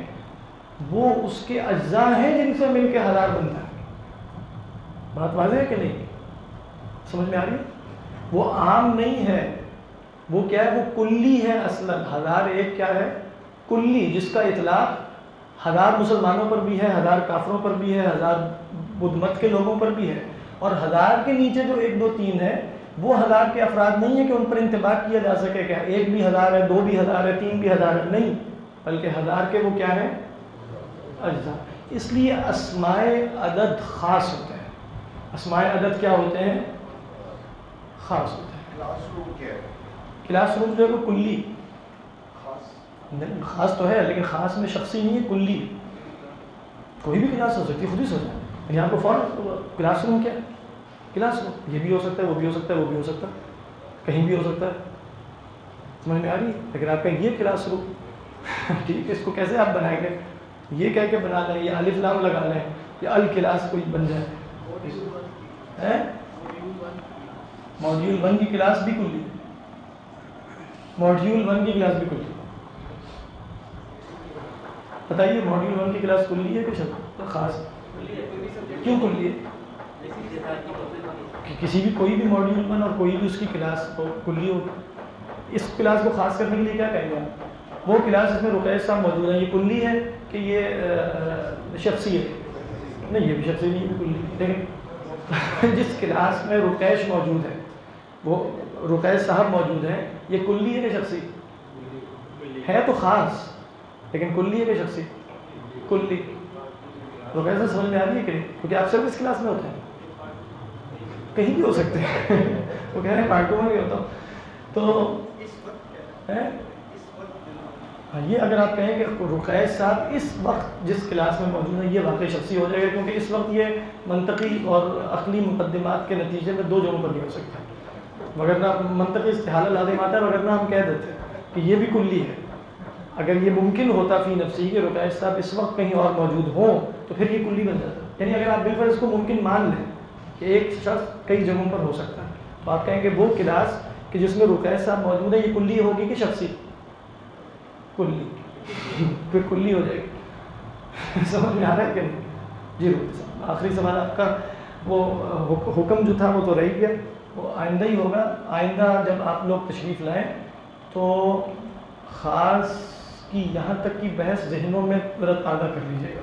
وہ اس کے اجزاء ہیں جن سے مل کے 1000 بنتا ہے. بات واضح ہے کہ نہیں؟ سمجھ میں آ رہی ہے؟ وہ عام نہیں ہے، وہ کیا ہے؟ وہ کلی ہے. اصلا 1000 ایک کیا ہے؟ کلی، جس کا اطلاق 1000 مسلمانوں پر بھی ہے، 1000 کافروں پر بھی ہے، 1000 بدھ مت کے لوگوں پر بھی ہے. اور 1000 کے نیچے جو 1 2 3 ہے وہ 1000 کے افراد نہیں ہے کہ ان پر انطباق کیا جا سکے کہ 1 بھی 1000 ہے، 2 بھی 1000 ہے، 3 بھی 1000 ہے. نہیں، بلکہ 1000 کے وہ کیا ہے؟ اجزاء. اس لیے اسماء عدد خاص ہوتے ہیں. اسماء عدد کیا ہوتے ہیں؟ خاص ہوتے ہیں. کلاس روم کیا ہے؟ کلاس روم جو ہے وہ کلی، خاص تو ہے لیکن خاص میں شخصی نہیں ہے، کلی. کوئی بھی کلاس ہو سکتی ہے، خود ہی سوچیں. یعنی آپ کو فوراً کلاس روم کیا ہے؟ کلاس روم یہ بھی ہو سکتا ہے، وہ بھی ہو سکتا ہے، وہ بھی ہو سکتا ہے، کہیں بھی ہو سکتا ہے. سمجھ میں آ رہی ہے؟ لیکن آپ کہیں یہ کلاس روم ٹھیک ہے، اس کو کیسے آپ بنائیں گے؟ یہ کہہ کے بنا لیں، یہ الف لام لگا لیں، یا الکلاس کوئی بن جائے. ماڈیول 1 کی کلاس بھی کلی، ماڈیول 1 کی کلاس بھی کلی. بتائیے ماڈیول 1 کی کلاس کلی ہے کہ خاص؟ کیوں کلی ہے؟ کہ کسی بھی کوئی بھی ماڈیول 1 اور کوئی بھی اس کی کلاس کو کلی ہو. اس کلاس کو خاص کرنے کے لیے کیا کہیں گے آپ؟ وہ کلاس جس میں رقیہ صاحب موجود ہیں، یہ کلی ہے کہ یہ شخصی ہے؟ نہیں، یہ بھی شخصی نہیں، یہ بھی کلی. لیکن جس کلاس میں رقیش موجود ہے، وہ رقیہ صاحب موجود ہیں، یہ کلی ہے کہ شخصی ہے؟ تو خاص لیکن کلی ہے کہ شخصی؟ کلی. رقیہ صاحب سمجھ میں آ رہی ہے کہ نہیں؟ کیونکہ آپ صرف اس کلاس میں ہوتے ہیں، کہیں بھی ہو سکتے ہیں. وہ کہہ رہے ہیں پارٹوں میں بھی ہوتا ہوں. تو یہ اگر آپ کہیں کہ رقیہ صاحب اس وقت جس کلاس میں موجود ہے، یہ واقعی شخصی ہو جائے گا، کیونکہ اس وقت یہ منطقی اور عقلی مقدمات کے نتیجے میں 2 جگہوں پر نہیں ہو سکتا. وگرنہ منطقی استحالہ لازم آتا ہے، وگرنہ ہم کہہ دیتے ہیں کہ یہ بھی کلی ہے. اگر یہ ممکن ہوتا فی نفسی کہ رقیہ صاحب اس وقت کہیں اور موجود ہوں تو پھر یہ کلی بن جاتا. یعنی اگر آپ بالفرض اس کو ممکن مان لیں کہ ایک شخص کئی جگہوں پر ہو سکتا ہے، تو آپ کہیں کہ وہ کلاس کہ جس میں رقیہ صاحب موجود ہے، یہ کلی ہوگی کہ شخصی؟ کلی. پھر کلی ہو جائے گی. سمجھ میں آ رہا ہے کہ نہیں؟ جی رقیہ صاحب آخری سوال آپ کا. وہ حکم جو تھا وہ تو رہ گیا، وہ آئندہ ہی ہوگا. آئندہ جب آپ لوگ تشریف لائیں تو خاص کی یہاں تک کی بحث ذہنوں میں تازہ کر لیجیے گا.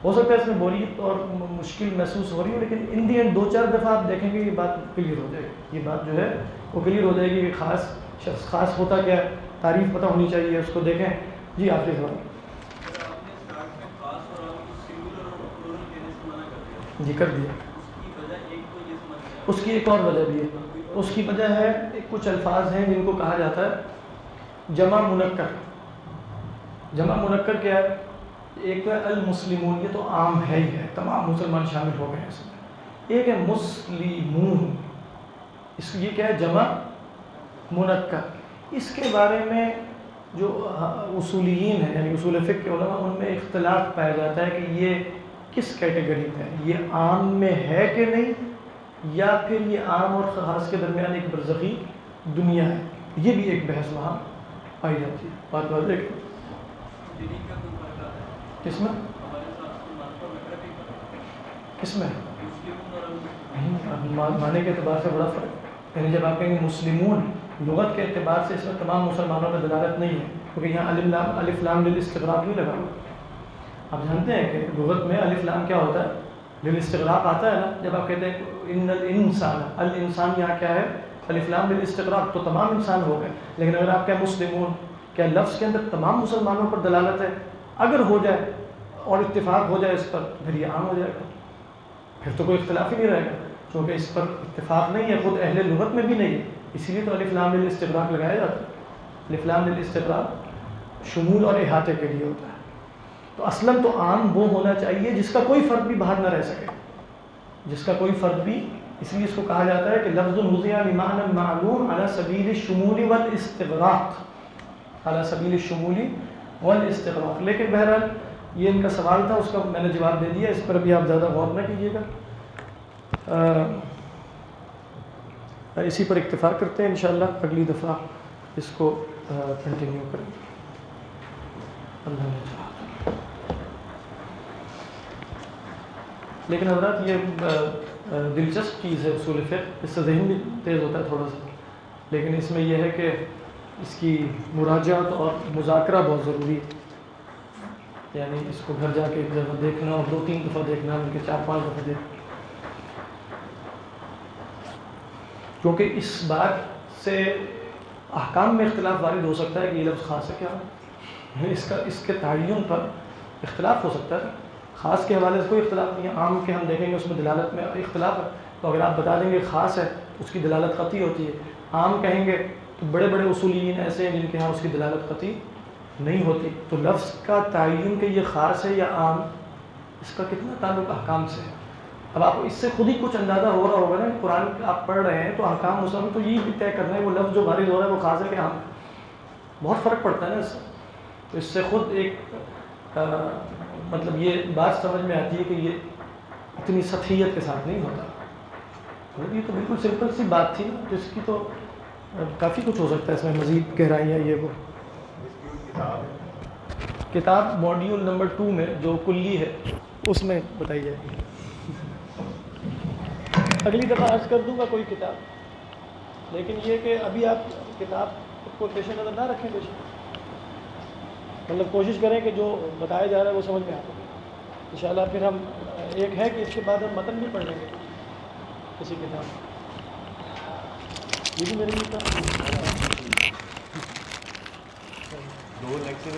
ہو سکتا ہے اس میں بوریت اور مشکل محسوس ہو رہی ہو، لیکن ان دی اینڈ 2-4 دفعہ آپ دیکھیں گے یہ بات کلیئر ہو جائے گی. یہ بات جو ہے وہ کلیئر ہو جائے گی کہ خاص شخص خاص ہوتا کیا ہے، تعریف پتہ ہونی چاہیے، اس کو دیکھیں. جی آخری سوال. جی کر دیا. اس کی ایک اور وجہ بھی ہے. اس کی وجہ ہے کچھ الفاظ ہیں جن کو کہا جاتا ہے جمع منکر. جمع منکر کیا ہے؟ ایک تو ہے المسلمون، یہ تو عام ہے ہی ہے، تمام مسلمان شامل ہو گئے ہیں اس میں. ایک ہے مسلمون، اس یہ کیا ہے؟ جمع منکر. اس کے بارے میں جو اصولیین ہیں یعنی اصول فقہ کے علماء، ان میں اختلاف پایا جاتا ہے کہ یہ کس کیٹیگری میں ہے، یہ عام میں ہے کہ نہیں، یا پھر یہ عام اور خاص کے درمیان ایک برزخی دنیا ہے. یہ بھی ایک بحث وہاں پائی جاتی ہے. بات واضح ہے؟ کس میں؟ کس میں؟ معنی کے اعتبار سے بڑا فرق. یعنی جب آپ کہیں گے مسلمون، لغت کے اعتبار سے اس میں تمام مسلمانوں میں دلالت نہیں ہے، کیونکہ یہاں الف لام للاستغراق نہیں لگا ہوا. آپ جانتے ہیں کہ لغت میں الف لام کیا ہوتا ہے؟ للاستغراق آتا ہے نا. جب آپ کہتے ہیں ان الانسان، الانسان یہاں کیا ہے؟ الف لام للاستغراق، تو تمام انسان ہو گئے. لیکن اگر آپ کہیں مسلمون، کیا لفظ کے اندر تمام مسلمانوں پر دلالت ہے؟ اگر ہو جائے اور اتفاق ہو جائے اس پر، پھر یہ عام ہو جائے گا، پھر تو کوئی اختلاف ہی نہیں رہے گا. چونکہ اس پر اتفاق نہیں ہے، خود اہل لغت میں بھی نہیں ہے، اسی لیے تو الف لام للاستغراق لگایا جاتا ہے. الف لام للاستغراق شمول اور احاطے کے لیے ہوتا ہے. تو اصلاً تو عام وہ ہونا چاہیے جس کا کوئی فرد بھی باہر نہ رہ سکے, جس کا کوئی فرد بھی, اس لیے اس کو کہا جاتا ہے کہ لفظ وضع بمعنى معلوم على سبیل الشمول والاستغراق, على سبیل الشمول والاستغراق. لیکن بہرحال یہ ان کا سوال تھا, اس کا میں نے جواب دے دیا, اس پر بھی آپ زیادہ غور نہ کیجیے گا. اسی پر اکتفا کرتے ہیں, انشاءاللہ اگلی دفعہ اس کو کنٹینیو کریں گے. اللہ نے چاہا. لیکن حضرات یہ دلچسپ چیز ہے اصول فقہ, اس سے ذہن بھی تیز ہوتا ہے تھوڑا سا, لیکن اس میں یہ ہے کہ اس کی مراجعت اور مذاکرہ بہت ضروری ہے. یعنی اس کو گھر جا کے ایک دفعہ دیکھنا اور 2-3 دفعہ دیکھنا, بلکہ 4-5 دفعہ دیکھنا, کیونکہ اس بات سے احکام میں اختلاف وارد ہو سکتا ہے کہ یہ لفظ خاص ہے کیا, اس کے تعین پر اختلاف ہو سکتا ہے. خاص کے حوالے سے کوئی اختلاف نہیں ہے, عام کے ہم دیکھیں گے اس میں دلالت میں اختلاف ہے. تو اگر آپ بتا دیں گے خاص ہے اس کی دلالت قطعی ہوتی ہے, عام کہیں گے تو بڑے بڑے اصولیین ایسے ہیں جن کے ہاں اس کی دلالت قطعی نہیں ہوتی. تو لفظ کا تعین کہ یہ خاص ہے یا عام, اس کا کتنا تعلق احکام سے ہے. اب آپ اس سے خود ہی کچھ اندازہ ہو رہا ہوگا نا, قرآن آپ پڑھ رہے ہیں تو احکام مسلم تو یہ بھی طے کرنا ہے وہ لفظ جو وارد ہو رہا ہے وہ خاص ہے کہ عام. بہت فرق پڑتا ہے نا اس سے. تو اس سے خود ایک مطلب یہ بات سمجھ میں آتی ہے کہ یہ اتنی سطحیت کے ساتھ نہیں ہوتا. یہ تو بالکل سمپل سی بات تھی, جس کی تو کافی کچھ ہو سکتا ہے اس میں مزید گہرائیاں. یہ وہ کتاب ماڈیول نمبر 2 میں جو کلی ہے اس میں بتائی جائے گی. اگلی دفعہ عرض کر دوں گا کوئی کتاب, لیکن یہ کہ ابھی آپ کتاب کو پیش نظر نہ رکھیں. مطلب کوشش کریں کہ جو بتایا جا رہا ہے وہ سمجھ میں آتا ہے. انشاءاللہ پھر ہم ایک ہے کہ اس کے بعد ہم متن بھی پڑھ لیں گے کسی کتاب. یہ بھی میرے لیے تھا 2 لیکچر.